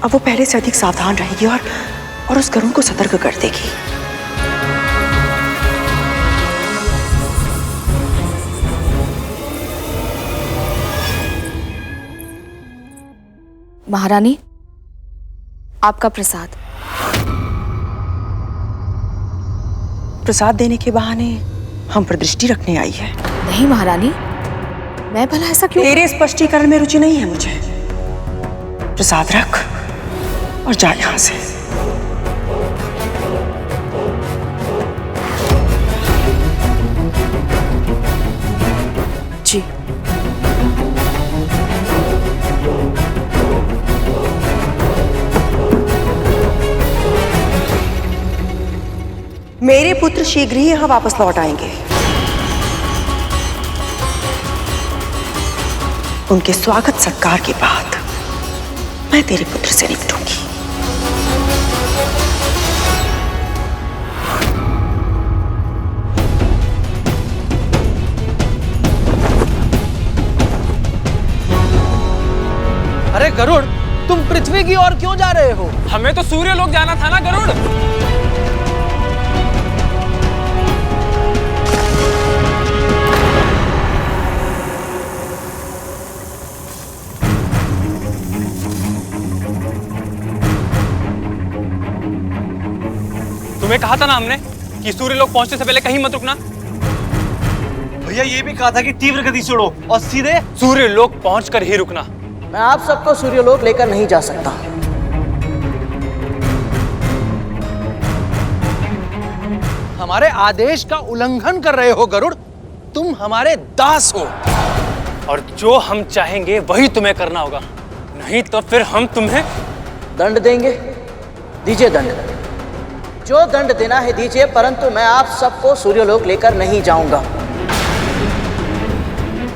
अब वो पहले से अधिक सावधान रहेगी और उस गरुड़ को सतर्क कर देगी। महारानी, आपका प्रसाद। प्रसाद देने के बहाने हम पर दृष्टि रखने आई है। नहीं महारानी, मैं भला ऐसा क्यों। तेरे स्पष्टीकरण में रुचि नहीं है मुझे। प्रसाद रख और जा यहां से। जी। मेरे पुत्र शीघ्र ही यहां वापस लौट आएंगे। उनके स्वागत सत्कार के बाद मैं तेरे पुत्र से निपटूंगी। अरे गरुड़, तुम पृथ्वी की ओर क्यों जा रहे हो? हमें तो सूर्यलोक जाना था ना गरुड़। तुम्हें कहा था ना हमने कि सूर्यलोक पहुंचने से पहले कहीं मत रुकना। भैया ये भी कहा था कि तीव्र गति से उड़ो और सीधे सूर्यलोक पहुंचकर ही रुकना। मैं आप सबको सूर्यलोक लेकर नहीं जा सकता। हमारे आदेश का उल्लंघन कर रहे हो गरुड़। तुम हमारे दास हो और जो हम चाहेंगे वही तुम्हें करना होगा, नहीं तो फिर हम तुम्हें दंड देंगे। दीजिए दंड, जो दंड देना है दीजिए, परंतु मैं आप सबको सूर्यलोक लेकर नहीं जाऊंगा।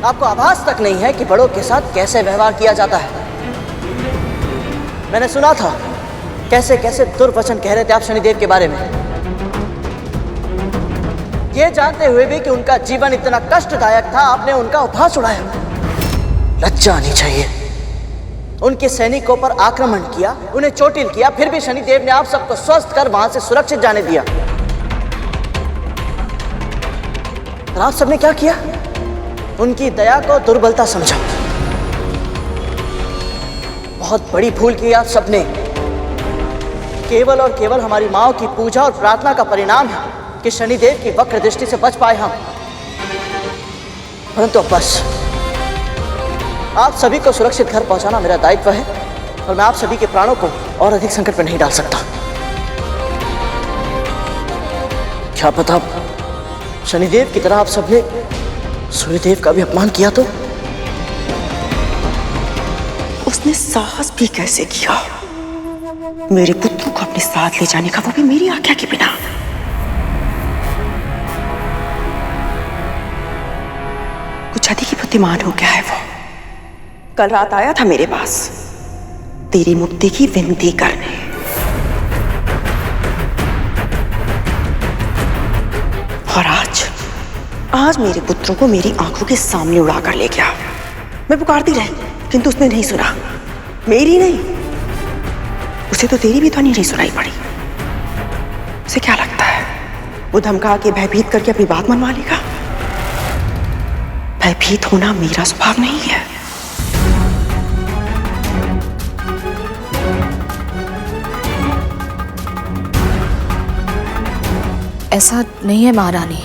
आपको आभास तक नहीं है कि बड़ों के साथ कैसे व्यवहार किया जाता है। मैंने सुना था कैसे कैसे दुर्वचन कह रहे थे आप शनिदेव के बारे में, ये जानते हुए भी कि उनका जीवन इतना कष्टदायक था, आपने उनका उपहास उड़ाया। लज्जा आनी चाहिए। उनके सैनिकों पर आक्रमण किया, उन्हें चोटिल किया, फिर भी शनिदेव ने आप सबको स्वस्थ कर वहां से सुरक्षित जाने दिया। और आप सबने क्या किया? उनकी दया को दुर्बलता समझा। बहुत बड़ी भूल की आप सबने। केवल और केवल हमारी माओ की पूजा और प्रार्थना का परिणाम है कि शनिदेव की वक्र दृष्टि से बच पाए हम। परंतु अब बस, आप सभी को सुरक्षित घर पहुंचाना मेरा दायित्व है और मैं आप सभी के प्राणों को और अधिक संकट में नहीं डाल सकता। क्या पता शनिदेव की तरह आप सबने सूर्यदेव का भी अपमान किया तो? उसने साहस भी कैसे किया मेरे पुत्र को अपने साथ ले जाने का, वो भी मेरी आज्ञा के बिना। कुछ अधिक ही बुद्धिमान हो गया है वो। कल रात आया था मेरे पास तेरी मुक्ति की विनती करने, और आज मेरे पुत्रों को मेरी आंखों के सामने उड़ा कर ले गया। मैं पुकारती रही किंतु उसने नहीं सुना। मेरी नहीं, उसे तो तेरी भी ध्वनि नहीं सुनाई पड़ी। उसे क्या लगता है वो धमका के भयभीत करके अपनी बात मनवा लेगा? भयभीत होना मेरा स्वभाव नहीं है। ऐसा नहीं है महारानी,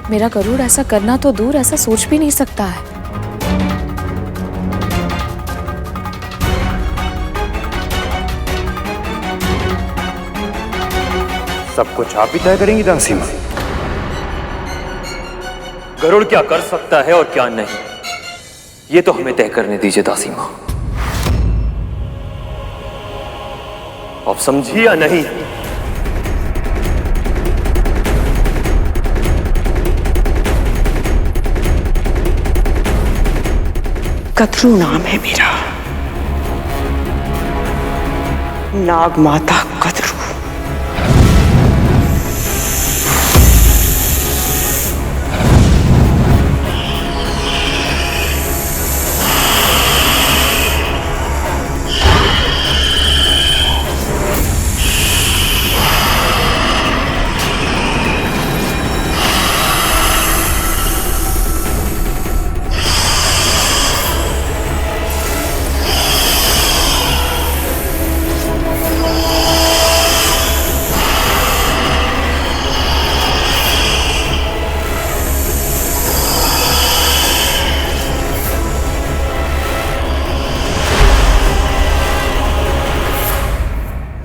मेरा गरुड़ ऐसा करना तो दूर, ऐसा सोच भी नहीं सकता है। सब कुछ आप ही तय करेंगी दासी मां? गरुड़ क्या कर सकता है और क्या नहीं, ये तो हमें तय करने दीजिए दासी मां। आप समझी या नहीं? कद्रू नाम है मेरा, नाग माता कद्रू।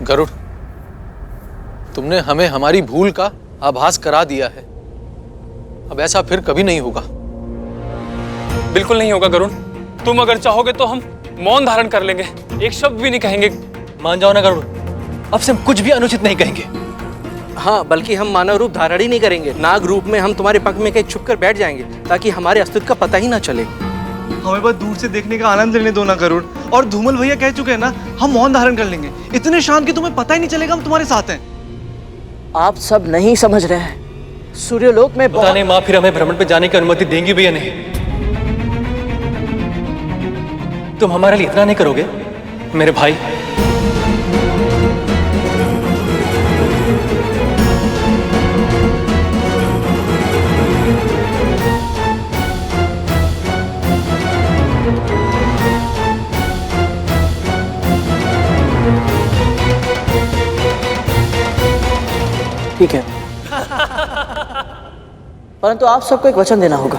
गरुड़, तुमने हमें हमारी भूल का आभास करा दिया है। अब ऐसा फिर कभी नहीं होगा। बिल्कुल नहीं होगा गरुड़। तुम अगर चाहोगे तो हम मौन धारण कर लेंगे, एक शब्द भी नहीं कहेंगे। मान जाओ ना गरुड़, अब से हम कुछ भी अनुचित नहीं कहेंगे। हाँ, बल्कि हम मानव रूप धारण ही नहीं करेंगे। नाग रूप में हम तुम्हारे पक्ष में कहीं छुप कर बैठ जाएंगे ताकि हमारे अस्तित्व का पता ही ना चले। हमें बस दूर से देखने का आनंद लेने दो ना गरुड़। और धूमल भैया कह चुके हैं ना, हम मौन धारण कर लेंगे। इतने शांत कि तुम्हें पता ही नहीं चलेगा हम तुम्हारे साथ हैं। आप सब नहीं समझ रहे हैं, सूर्यलोक में पता नहीं माँ फिर हमें भ्रमण पे जाने की अनुमति देंगी भी या नहीं। तुम हमारे लिए इतना नहीं करोगे मेरे भाई? ठीक है, परंतु आप सबको एक वचन देना होगा।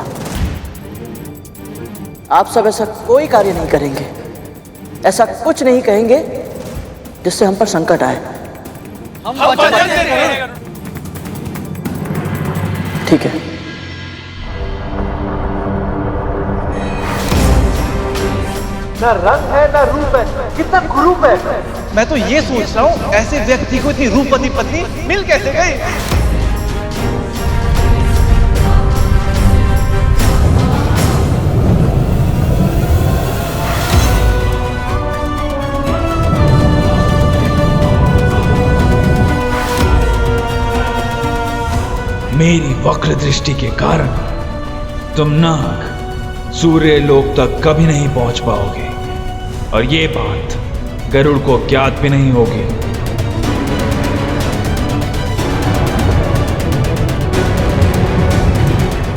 आप सब ऐसा कोई कार्य नहीं करेंगे, ऐसा कुछ नहीं कहेंगे जिससे हम पर संकट आए। हम वचन देते हैं। ठीक है। ना रंग है ना रूप है, कितना कुरूप है। मैं तो ये सोच रहा हूँ ऐसे व्यक्ति को इतनी रूपवती पत्नी मिल कैसे गई। मेरी वक्र दृष्टि के कारण तुम नाग सूर्य लोक तक कभी नहीं पहुंच पाओगे और ये बात गरुड़ को ज्ञात भी नहीं होगी।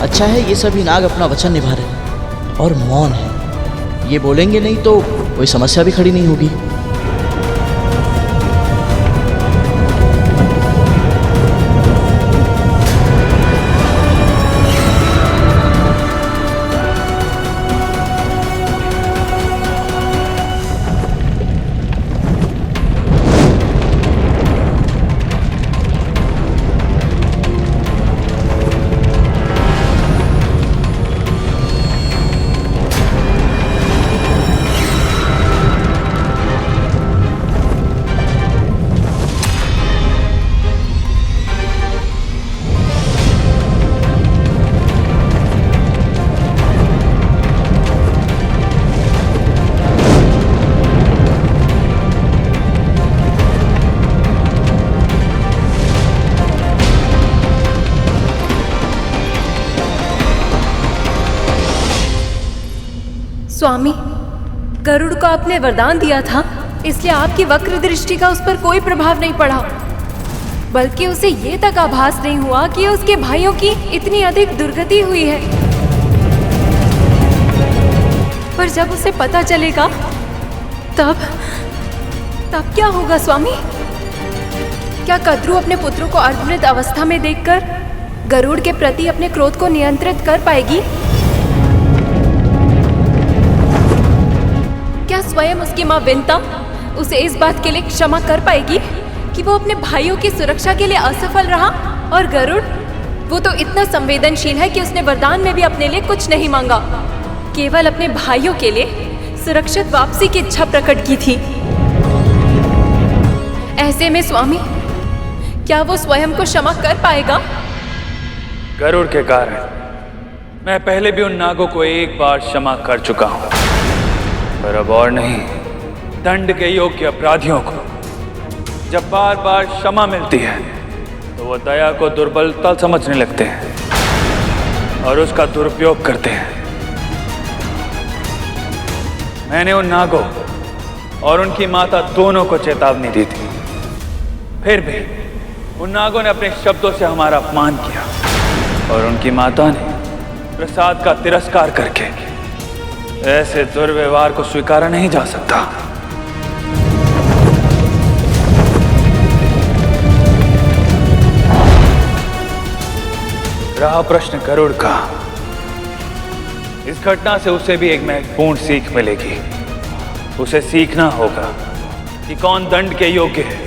अच्छा है ये सभी नाग अपना वचन निभा रहे हैं और मौन है। ये बोलेंगे नहीं तो कोई समस्या भी खड़ी नहीं होगी। स्वामी, गरुड़ को आपने वरदान दिया था, इसलिए आपकी वक्र दृष्टि का उस पर कोई प्रभाव नहीं पड़ा, बल्कि उसे ये तक आभास नहीं हुआ कि उसके भाइयों की इतनी अधिक दुर्गति हुई है। पर जब उसे पता चलेगा तब क्या होगा स्वामी? क्या कद्रू अपने पुत्रों को अर्धमृत अवस्था में देखकर गरुड़ के प्रति अपने क्रोध को नियंत्रित कर पाएगी? क्या स्वयं उसकी माँ विंता उसे इस बात के लिए क्षमा कर पाएगी कि वो अपने भाइयों की सुरक्षा के लिए असफल रहा? और गरुड़, वो तो इतना संवेदनशील है कि उसने वरदान में भी अपने लिए कुछ नहीं मांगा, केवल अपने भाइयों के लिए सुरक्षित वापसी की इच्छा प्रकट की थी। ऐसे में स्वामी, क्या वो स्वयं को क्षमा कर पाएगा? गरुड़ के कारण मैं पहले भी उन नागों को एक बार क्षमा कर चुका हूं, पर अब और नहीं। दंड के योग्य अपराधियों को जब बार बार क्षमा मिलती है तो वो दया को दुर्बलता समझने लगते हैं और उसका दुरुपयोग करते हैं। मैंने उन नागों और उनकी माता दोनों को चेतावनी दी थी, फिर भी उन नागों ने अपने शब्दों से हमारा अपमान किया और उनकी माता ने प्रसाद का तिरस्कार करके ऐसे दुर्व्यवहार को स्वीकारा नहीं जा सकता। रहा प्रश्न गरुड़ का, इस घटना से उसे भी एक महत्वपूर्ण सीख मिलेगी। उसे सीखना होगा कि कौन दंड के योग्य है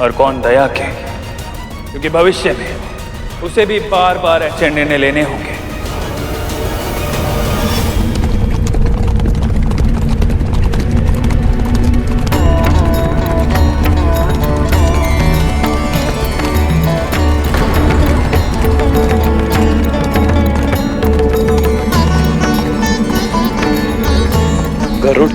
और कौन दया के, क्योंकि भविष्य में उसे भी बार बार ऐसे निर्णय लेने होंगे। गरुड़,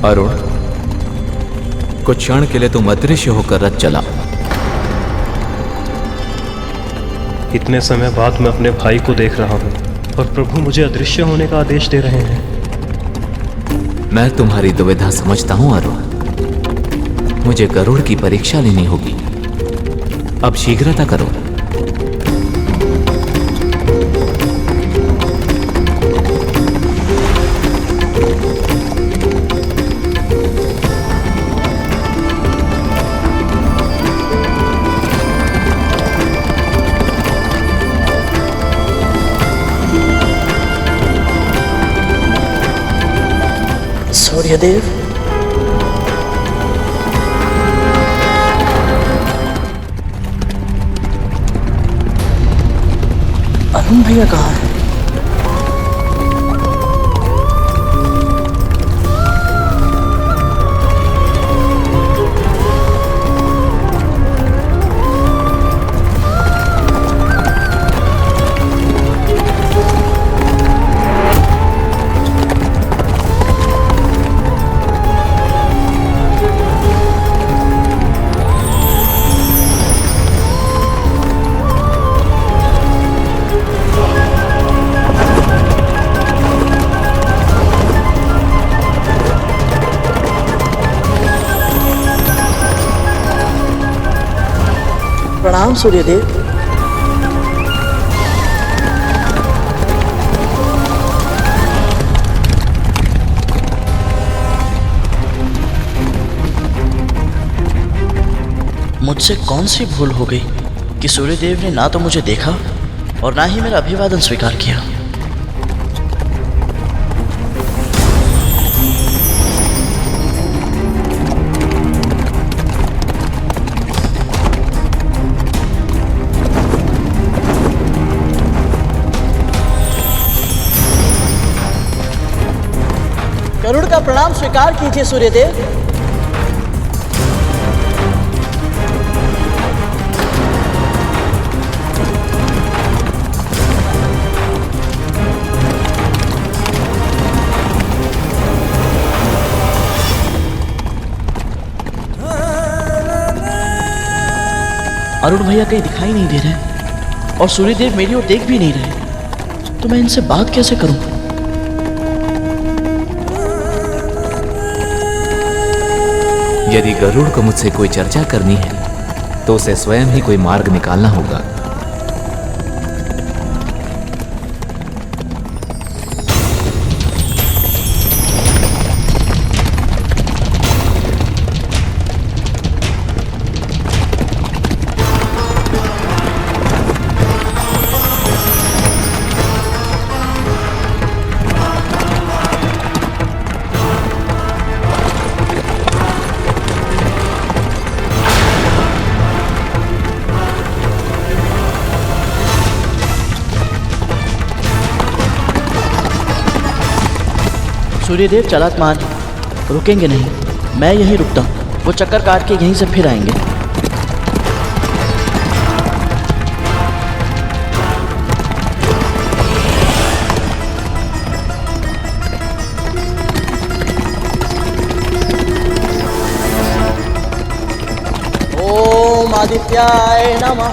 अरुण, कुछ क्षण के लिए तुम अदृश्य होकर रथ चला। इतने समय बाद मैं अपने भाई को देख रहा हूँ और प्रभु मुझे अदृश्य होने का आदेश दे रहे हैं। मैं तुम्हारी दुविधा समझता हूँ अरुण। मुझे गरुड़ की परीक्षा लेनी होगी। अब शीघ्रता करो। सूर्यदेव। अरुण भैया कहाँ है? प्रणाम सूर्यदेव। मुझसे कौन सी भूल हो गई कि सूर्यदेव ने ना तो मुझे देखा और ना ही मेरा अभिवादन स्वीकार किया। गरुड़ का प्रणाम स्वीकार कीजिए सूर्यदेव। अरुण भैया कहीं दिखाई नहीं दे रहे और सूर्यदेव मेरी ओर देख भी नहीं रहे, तो मैं इनसे बात कैसे करूं? यदि गरुड़ को मुझसे कोई चर्चा करनी है तो उसे स्वयं ही कोई मार्ग निकालना होगा। सूर्यदेव चालाक मान रुकेंगे नहीं, मैं यहीं रुकता हूँ। वो चक्कर काट के यहीं से फिर आएंगे। ओम आदित्याय नमः।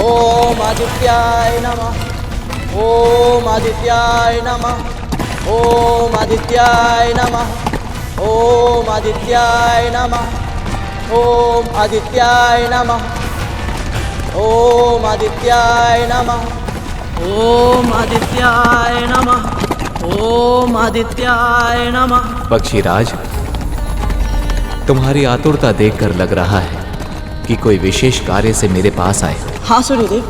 ओम आदित्याय नमः। ओम आदित्याय नमः। ओम आदित्याय नमः। ओम आदित्याय नमः। ओम आदित्याय नमः। ओम आदित्याय नमः। ओम आदित्याय नमः। ओम आदित्याय नमः। पक्षीराज, तुम्हारी आतुरता देखकर लग रहा है कि कोई विशेष कार्य से मेरे पास आए। हाँ सूर्यदेव,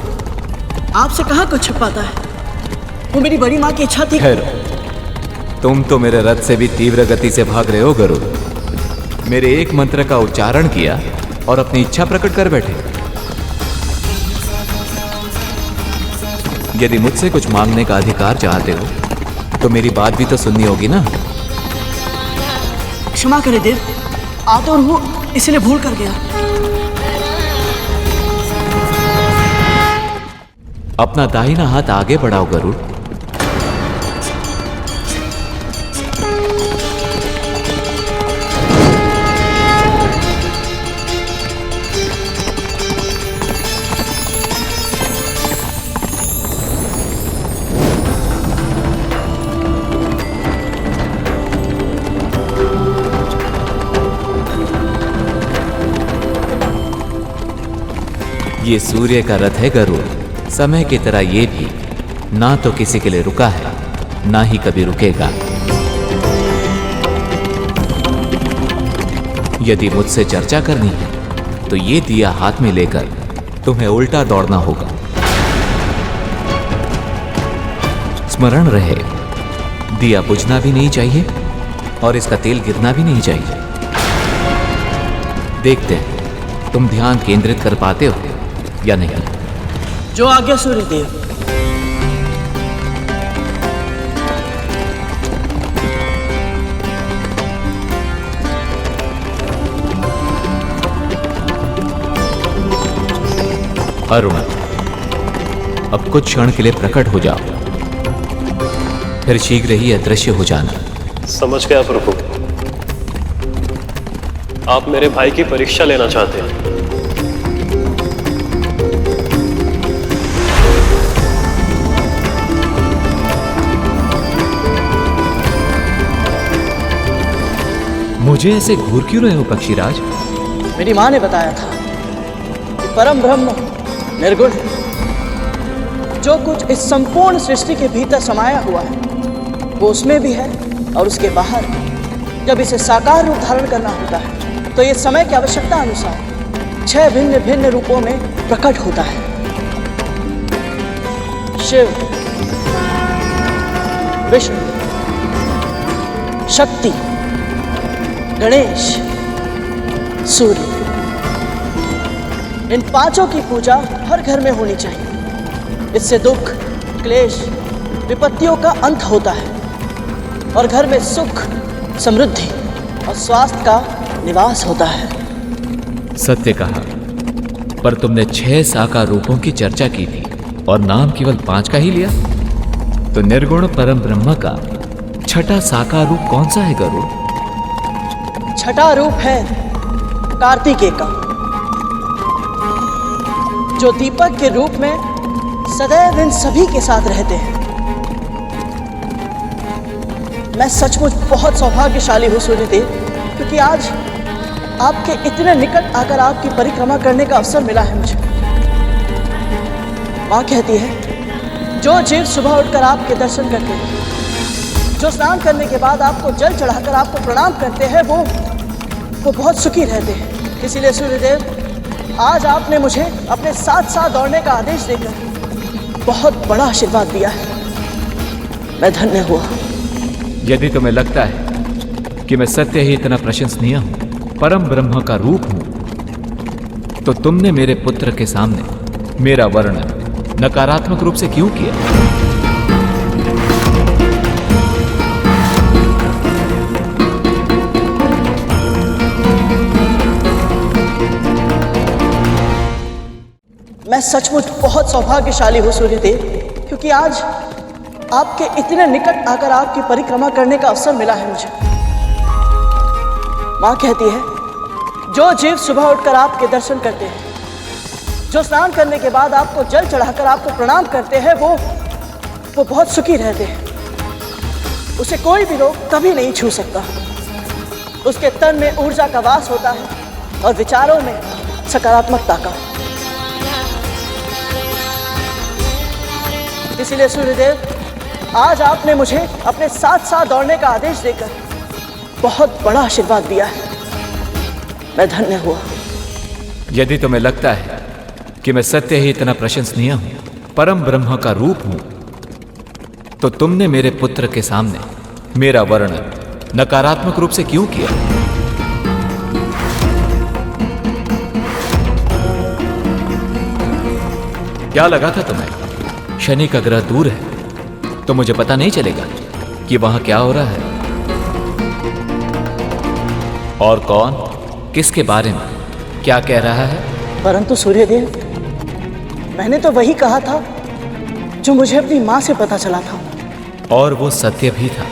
आपसे कहाँ कुछ छुपाता है। वो मेरी बड़ी माँ की इच्छा थी। तुम तो मेरे रथ से भी तीव्र गति से भाग रहे हो गरुड़। मेरे एक मंत्र का उच्चारण किया और अपनी इच्छा प्रकट कर बैठे। यदि मुझसे कुछ मांगने का अधिकार चाहते हो तो मेरी बात भी तो सुननी होगी ना। क्षमा करें देव, आतुर हूँ इसलिए भूल कर गया। अपना दाहिना हाथ आगे बढ़ाओ गरुड़। ये सूर्य का रथ है गरुड़। समय की तरह ये भी ना तो किसी के लिए रुका है, ना ही कभी रुकेगा। यदि मुझसे चर्चा करनी है तो ये दिया हाथ में लेकर तुम्हें उल्टा दौड़ना होगा। स्मरण रहे, दिया बुझना भी नहीं चाहिए और इसका तेल गिरना भी नहीं चाहिए। देखते हैं तुम ध्यान केंद्रित कर पाते हो या नहीं। जो आज्ञा सूर्यदेव। अरुण, अब कुछ क्षण के लिए प्रकट हो जाओ, फिर शीघ्र ही अदृश्य हो जाना। समझ गया प्रभु। आप मेरे भाई की परीक्षा लेना चाहते हैं। मुझे ऐसे घूर क्यों रहे हो पक्षीराज? मेरी माँ ने बताया था कि परम ब्रह्म निर्गुण जो कुछ इस संपूर्ण सृष्टि के भीतर समाया हुआ है वो उसमें भी है और उसके बाहर। जब इसे साकार रूप धारण करना होता है तो ये समय की आवश्यकता अनुसार 6 भिन्न भिन्न रूपों में प्रकट होता है। शिव, विष्णु, शक्ति, गणेश, सूर्य, इन पांचों की पूजा हर घर में होनी चाहिए। इससे दुख, क्लेश, विपत्तियों का अंत होता है और घर में सुख, समृद्धि और स्वास्थ्य का निवास होता है। सत्य कहा, पर तुमने 6 साकार रूपों की चर्चा की थी और नाम केवल 5 का ही लिया। तो निर्गुण परम ब्रह्म का छठा साकार रूप कौन सा है गरुड़? छठा रूप है कार्तिकेय का, जो दीपक के रूप में सदैव इन सभी के साथ रहते हैं। मैं सचमुच बहुत सौभाग्यशाली हूँ सूर्यदेव, क्योंकि आज आपके इतने निकट आकर आपकी परिक्रमा करने का अवसर मिला है मुझे। माँ कहती है जो जीव सुबह उठकर आपके दर्शन करते हैं, जो स्नान करने के बाद आपको जल चढ़ाकर आपको प्रणाम करते हैं, वो बहुत सुखी रहते हैं। इसीलिए सूर्यदेव, आज आपने मुझे अपने साथ साथ दौड़ने का आदेश देकर बहुत बड़ा आशीर्वाद दिया है। मैं धन्य हुआ। यदि तुम्हें लगता है कि मैं सत्य ही इतना प्रशंसनीय हूं, परम ब्रह्म का रूप हूं, तो तुमने मेरे पुत्र के सामने मेरा वर्णन नकारात्मक रूप से क्यों किया? मैं सचमुच बहुत सौभाग्यशाली हूँ सूर्यदेव, क्योंकि आज आपके इतने निकट आकर आपकी परिक्रमा करने का अवसर मिला है मुझे। माँ कहती है जो जीव सुबह उठकर आपके दर्शन करते हैं, जो स्नान करने के बाद आपको जल चढ़ाकर आपको प्रणाम करते हैं, वो बहुत सुखी रहते हैं। उसे कोई भी रोग कभी नहीं छू सकता। उसके तन में ऊर्जा का वास होता है और विचारों में सकारात्मकता का। इसीलिए सूर्यदेव, आज आपने मुझे अपने साथ साथ दौड़ने का आदेश देकर बहुत बड़ा आशीर्वाद दिया है। मैं धन्य हुआ। यदि तुम्हें लगता है कि मैं सत्य ही इतना प्रशंसनीय हूं, परम ब्रह्म का रूप हूं, तो तुमने मेरे पुत्र के सामने मेरा वर्णन नकारात्मक रूप से क्यों किया? क्या लगा था तुम्हें शनि का ग्रह दूर है तो मुझे पता नहीं चलेगा कि वहां क्या हो रहा है और कौन किसके बारे में क्या कह रहा है? परंतु सूर्यदेव, मैंने तो वही कहा था जो मुझे अपनी माँ से पता चला था। और वो सत्य भी था।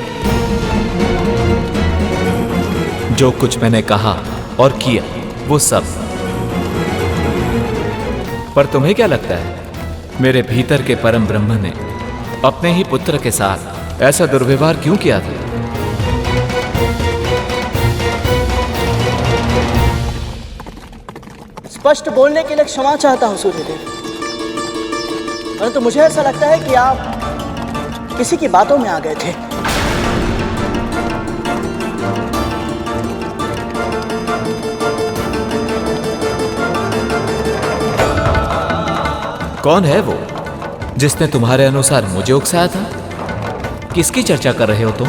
जो कुछ मैंने कहा और किया वो सब। पर तुम्हें क्या लगता है मेरे भीतर के परम ब्रह्म ने अपने ही पुत्र के साथ ऐसा दुर्व्यवहार क्यों किया था? स्पष्ट बोलने के लिए क्षमा चाहता हूं सूर्यदेव, परंतु मुझे ऐसा लगता है कि आप किसी की बातों में आ गए थे। कौन है वो जिसने तुम्हारे अनुसार मुझे उकसाया था? किसकी चर्चा कर रहे हो तुम?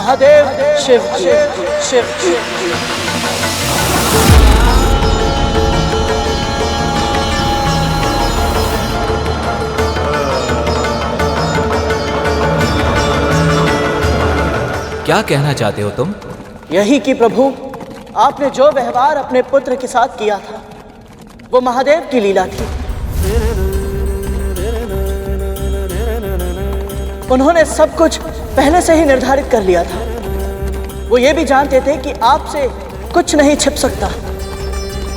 महादेव शिव की, शिव की। क्या कहना चाहते हो तुम? यही कि प्रभु, आपने जो व्यवहार अपने पुत्र के साथ किया था वो महादेव की लीला थी। उन्होंने सब कुछ पहले से ही निर्धारित कर लिया था। वो ये भी जानते थे कि आपसे कुछ नहीं छिप सकता,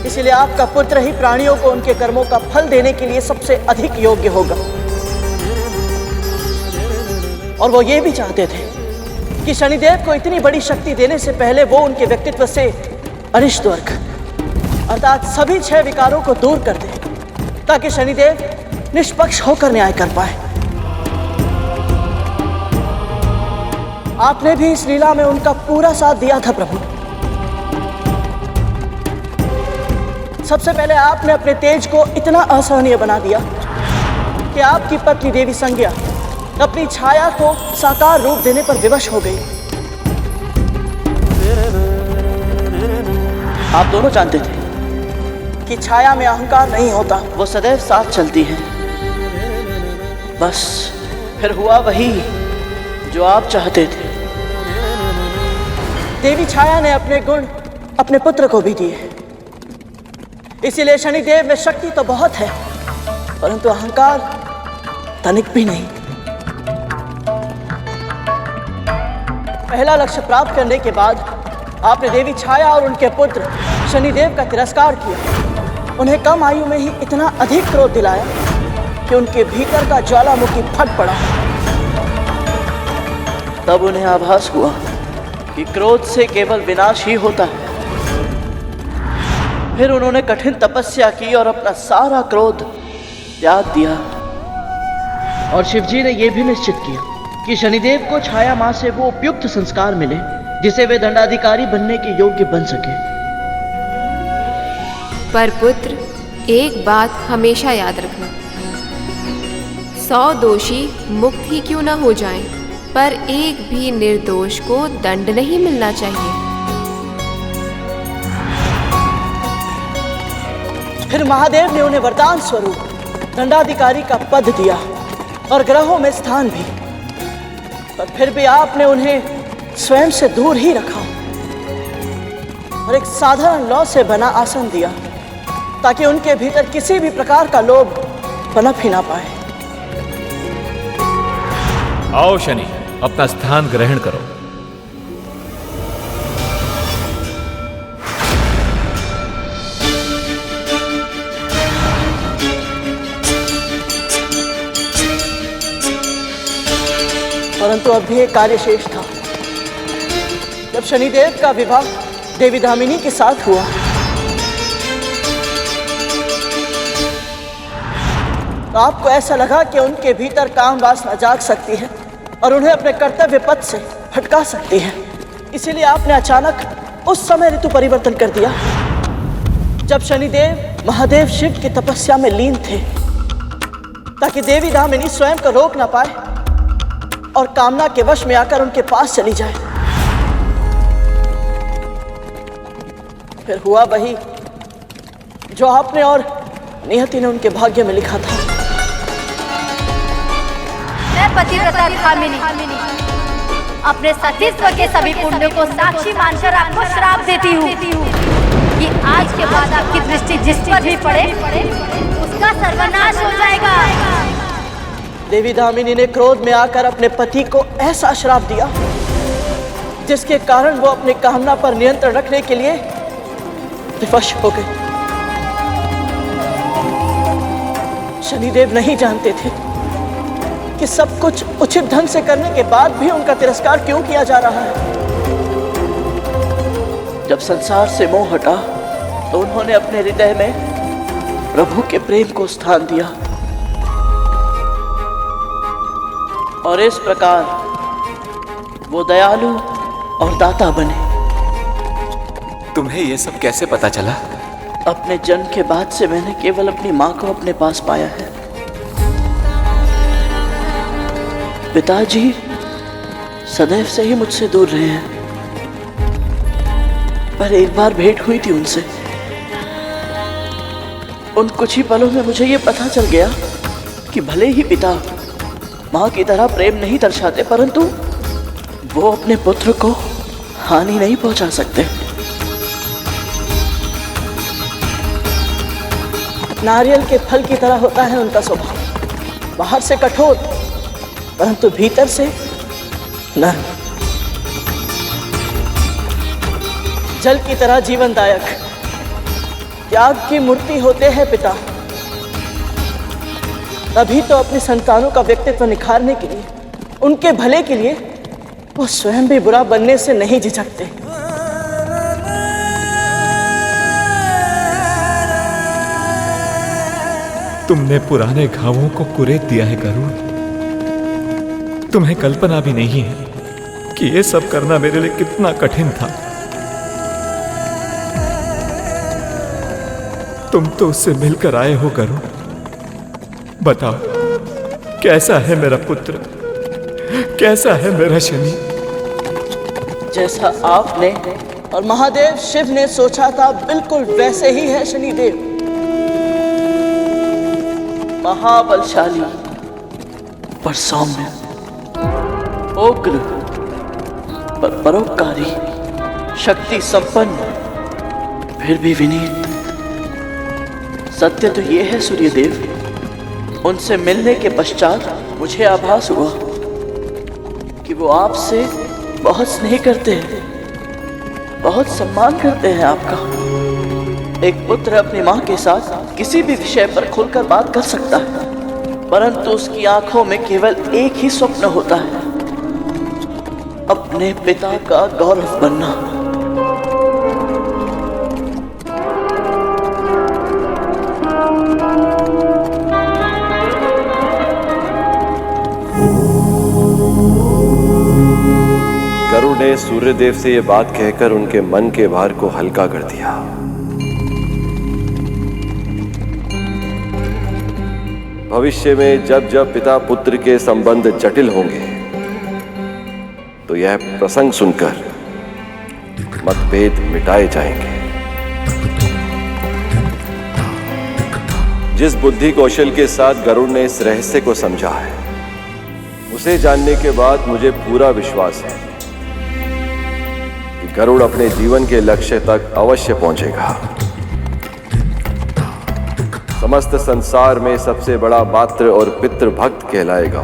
इसलिए आपका पुत्र ही प्राणियों को उनके कर्मों का फल देने के लिए सबसे अधिक योग्य होगा। और वो ये भी चाहते थे कि शनिदेव को इतनी बड़ी शक्ति देने से पहले वो उनके व्यक्तित्व से अरिष्ट वर्ग अर्थात सभी 6 विकारों को दूर कर दे, ताकि शनिदेव निष्पक्ष होकर न्याय कर पाए। आपने भी इस लीला में उनका पूरा साथ दिया था प्रभु। सबसे पहले आपने अपने तेज को इतना असहनीय बना दिया कि आपकी पत्नी देवी संज्ञा अपनी छाया को साकार रूप देने पर विवश हो गई। आप दोनों जानते थे कि छाया में अहंकार नहीं होता, वो सदैव साथ चलती है। बस फिर हुआ वही जो आप चाहते थे। देवी छाया ने अपने गुण अपने पुत्र को भी दिए, इसीलिए शनिदेव में शक्ति तो बहुत है, परंतु अहंकार तनिक भी नहीं। पहला लक्ष्य प्राप्त करने के बाद आपने देवी छाया और उनके पुत्र शनिदेव का तिरस्कार किया। उन्हें कम आयु में ही इतना अधिक क्रोध दिलाया कि उनके भीतर का ज्वालामुखी फट पड़ा। तब उन्हें आभास हुआ कि क्रोध से केवल विनाश ही होता है। फिर उन्होंने कठिन तपस्या की और अपना सारा क्रोध त्याग दिया। और शिवजी ने यह भी निश्चित किया कि शनिदेव को छाया मां से वो उपयुक्त संस्कार मिले जिसे वे दंडाधिकारी बनने के योग्य बन सके। पर पुत्र, एक बात हमेशा याद रखना, 100 दोषी मुक्त ही क्यों ना हो जाएं, पर एक भी निर्दोष को दंड नहीं मिलना चाहिए। फिर महादेव ने उन्हें वरदान स्वरूप दंडाधिकारी का पद दिया और ग्रहों में स्थान भी, पर फिर भी आपने उन्हें स्वयं से दूर ही रखा और एक साधारण लौ से बना आसन दिया ताकि उनके भीतर किसी भी प्रकार का लोभ पनप ही ना पाए। आओ शनि, अपना स्थान ग्रहण करो। परंतु अब भी एक कार्य शेष था। जब शनिदेव का विवाह देवी दामिनी के साथ हुआ तो आपको ऐसा लगा कि उनके भीतर काम वासना जाग सकती है और उन्हें अपने कर्तव्य पथ से भटका सकती है। इसीलिए आपने अचानक उस समय ऋतु परिवर्तन कर दिया जब शनिदेव महादेव शिव की तपस्या में लीन थे, ताकि देवी दामिनी स्वयं को रोक ना पाए और कामना के वश में आकर उनके पास चली जाए। फिर हुआ वही जो आपने और नियति ने उनके भाग्य में लिखा था। मैं पतिव्रता कामिनी अपने सतीत्व के सभी पुण्यों को साक्षी मानकर आपको श्राप देती हूँ कि आज के बाद आपकी दृष्टि जिस पर भी पड़े उसका सर्वनाश हो जाएगा। देवी दामिनी ने क्रोध में आकर अपने पति को ऐसा श्राप दिया जिसके कारण वो अपनी कामना पर नियंत्रण रखने के लिए विवश हो गए। शनिदेव नहीं जानते थे कि सब कुछ उचित ढंग से करने के बाद भी उनका तिरस्कार क्यों किया जा रहा है। जब संसार से मोह हटा तो उन्होंने अपने हृदय में प्रभु के प्रेम को स्थान दिया और इस प्रकार वो दयालु और दाता बने। तुम्हें यह सब कैसे पता चला? अपने जन्म के बाद से मैंने केवल अपनी माँ को अपने पास पाया है। पिताजी सदैव से ही मुझसे दूर रहे हैं, पर एक बार भेंट हुई थी उनसे। उन कुछ ही पलों में मुझे ये पता चल गया कि भले ही पिता माँ की तरह प्रेम नहीं दर्शाते, परंतु वो अपने पुत्र को हानि नहीं पहुंचा सकते। नारियल के फल की तरह होता है उनका स्वभाव, बाहर से कठोर परंतु भीतर से नर्म, जल की तरह जीवनदायक, त्याग की मूर्ति होते हैं पिता। तभी तो अपनी संतानों का व्यक्तित्व निखारने के लिए, उनके भले के लिए वो स्वयं भी बुरा बनने से नहीं झिझकते। तुमने पुराने घावों को कुरेद दिया है गरुड़। तुम्हें कल्पना भी नहीं है कि ये सब करना मेरे लिए कितना कठिन था। तुम तो उससे मिलकर आए हो गरुड़। बताओ, कैसा है मेरा पुत्र, कैसा है मेरा शनि? जैसा आपने और महादेव शिव ने सोचा था, बिल्कुल वैसे ही है शनिदेव। महाबलशाली पर सौम्य, उग्र पर परोपकारी, शक्ति संपन्न फिर भी विनीत। सत्य तो ये है सूर्यदेव, उनसे मिलने के पश्चात मुझे आभास हुआ कि वो आपसे बहुत स्नेह करते हैं, बहुत सम्मान करते हैं आपका। एक पुत्र अपनी माँ के साथ किसी भी विषय पर खुलकर बात कर सकता है, परंतु उसकी आंखों में केवल एक ही स्वप्न होता है, अपने पिता का गौरव बनना। गरुड़ ने सूर्यदेव से यह बात कहकर उनके मन के भार को हल्का कर दिया। भविष्य में जब जब पिता पुत्र के संबंध जटिल होंगे तो यह प्रसंग सुनकर मतभेद मिटाए जाएंगे। जिस बुद्धि कौशल के साथ गरुड़ ने इस रहस्य को समझा है, उसे जानने के बाद मुझे पूरा विश्वास है कि गरुड़ अपने जीवन के लक्ष्य तक अवश्य पहुंचेगा। समस्त संसार में सबसे बड़ा मातृ और पितृ भक्त कहलाएगा।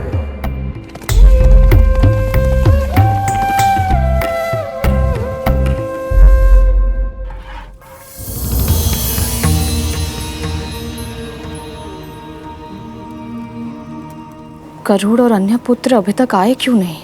गरुड़ और अन्य पुत्र अभी तक आए क्यों नहीं?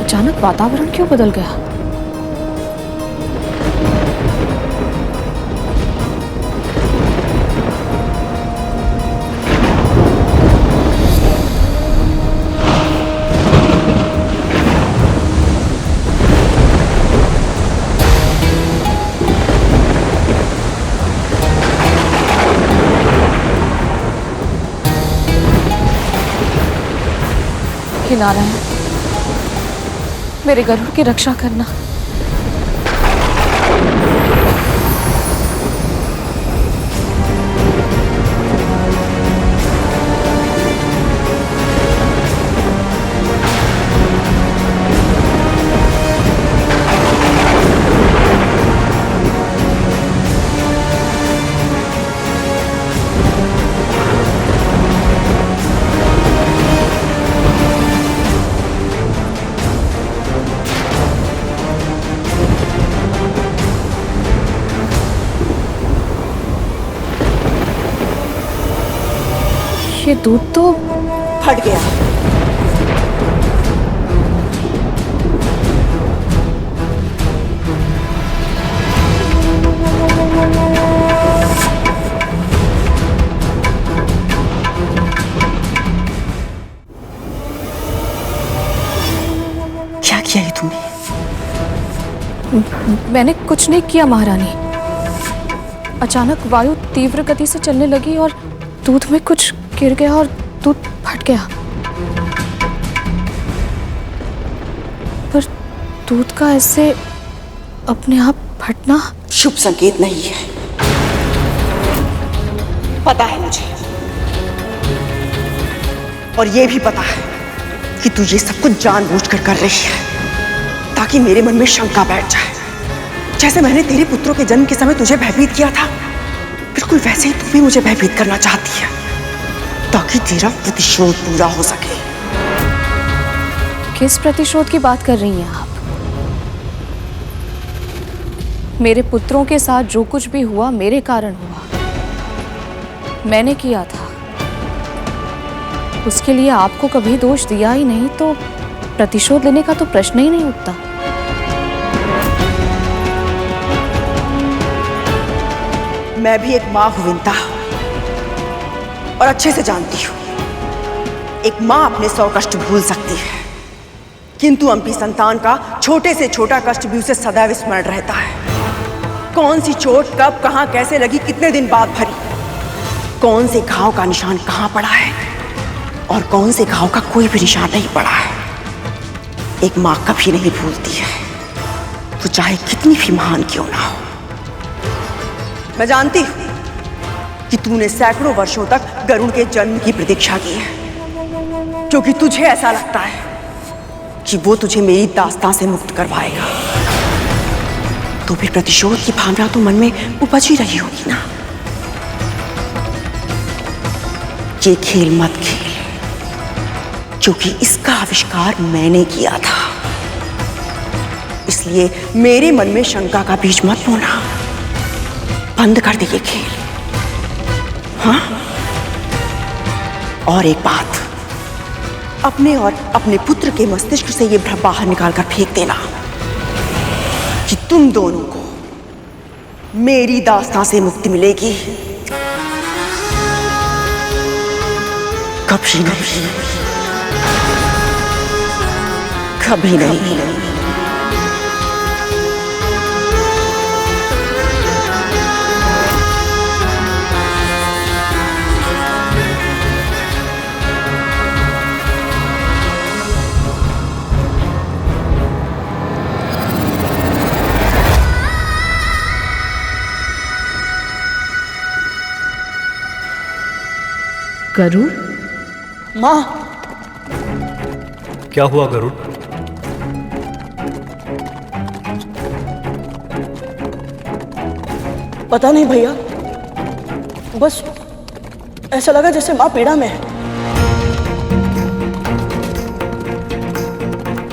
अचानक वातावरण क्यों बदल गया? हे नारायण, मेरे गरुड़ की रक्षा करना। ये दूध तो फट गया। तूने? मैंने कुछ नहीं किया महारानी। अचानक वायु तीव्र गति से चलने लगी और दूध में कुछ गिर गया और दूध फट गया। पर दूध का ऐसे अपने आप फटना शुभ संकेत नहीं है, पता है मुझे। और यह भी पता है कि तू ये सब कुछ जानबूझकर कर रही है ताकि मेरे मन में शंका बैठ जाए। जैसे मैंने तेरे पुत्रों के जन्म के समय तुझे भयभीत किया था, बिल्कुल वैसे ही तू भी मुझे भयभीत करना चाहती है ताकि तेरा प्रतिशोध पूरा हो सके। किस प्रतिशोध की बात कर रही हैं आप? मेरे पुत्रों के साथ जो कुछ भी हुआ मेरे कारण हुआ। मैंने किया था, उसके लिए आपको कभी दोष दिया ही नहीं, तो प्रतिशोध लेने का तो प्रश्न ही नहीं उठता। मैं भी एक मां हूं विंता, और अच्छे से जानती हूं एक मां अपने 100 कष्ट भूल सकती है, किंतु अपनी संतान का छोटे से छोटा कष्ट भी उसे सदैव स्मरण रहता है। कौन सी चोट कब कहां कैसे लगी, कितने दिन बाद भरी, कौन से घाव का निशान कहां पड़ा है और कौन से घाव का कोई भी निशान नहीं पड़ा है, एक मां कभी नहीं भूलती है, वो चाहे कितनी भी महान क्यों ना हो। मैं जानती हूं कि तूने सैकड़ों वर्षों तक गरुड़ के जन्म की प्रतीक्षा की है, क्योंकि तुझे ऐसा लगता है कि वो तुझे मेरी दास्तां से मुक्त करवाएगा। तो फिर प्रतिशोध की भावना तो मन में उपज ही रही होगी ना। ये खेल मत खेल, क्योंकि इसका आविष्कार मैंने किया था, इसलिए मेरे मन में शंका का बीज मत बोना। बंद कर दे ये खेल, हाँ? और एक बात, अपने और अपने पुत्र के मस्तिष्क से ये भ्रम बाहर निकालकर फेंक देना कि तुम दोनों को मेरी दास्तां से मुक्ति मिलेगी। कभी नहीं, कभी नहीं। गरुड़? माँ, क्या हुआ गरुड़? पता नहीं भैया, बस ऐसा लगा जैसे माँ पीड़ा में है।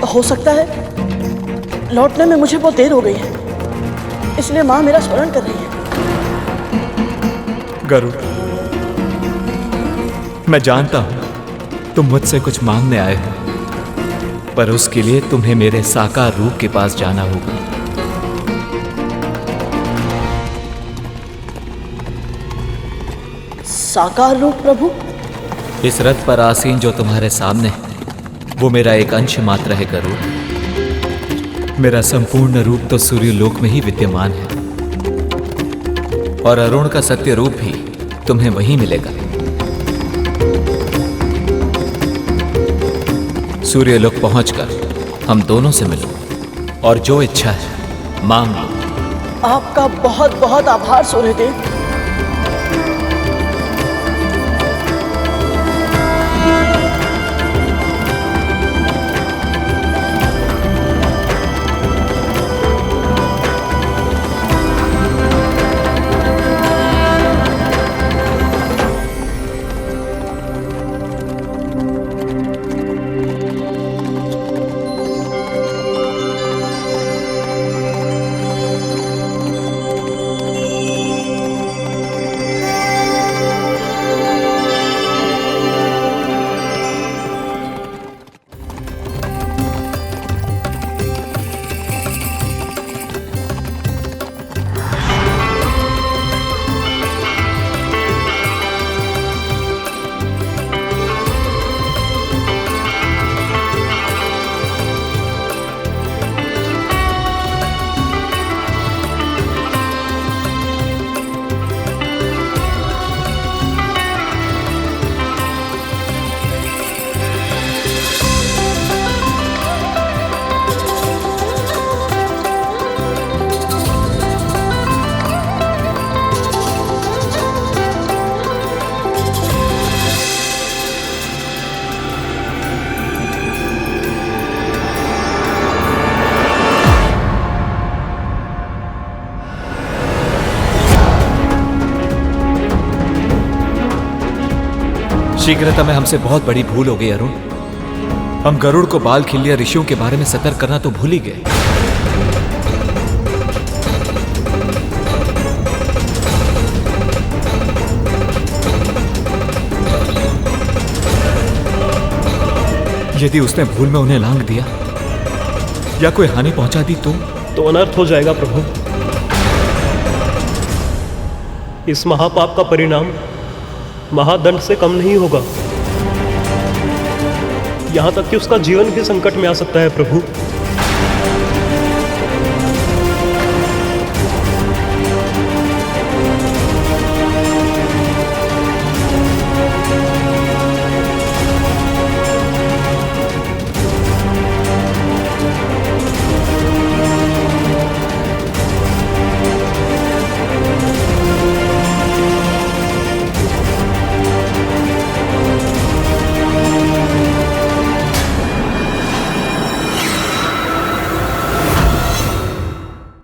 हो सकता है लौटने में मुझे बहुत देर हो गई है, इसलिए माँ मेरा स्मरण कर रही है। गरुड़, मैं जानता हूं तुम मुझसे कुछ मांगने आए हो, पर उसके लिए तुम्हें मेरे साकार रूप के पास जाना होगा। साकार रूप प्रभु? इस रथ पर आसीन जो तुम्हारे सामने है, वो मेरा एक अंश मात्र है गरुड़। मेरा संपूर्ण रूप तो सूर्यलोक में ही विद्यमान है, और अरुण का सत्य रूप भी तुम्हें वहीं मिलेगा। सूर्यलोक पहुंचकर हम दोनों से मिलो, और जो इच्छा है मांग लो। आपका बहुत बहुत आभार सूर्यदेव। शीघ्रता में हमसे बहुत बड़ी भूल हो गई अरुण। हम गरुड़ को बाल खिल्लिया ऋषियों के बारे में सतर्क करना तो भूल ही गए। यदि उसने भूल में उन्हें लांग दिया या कोई हानि पहुंचा दी तो अनर्थ हो जाएगा प्रभु। इस महापाप का परिणाम महादंड से कम नहीं होगा। यहां तक कि उसका जीवन भी संकट में आ सकता है प्रभु।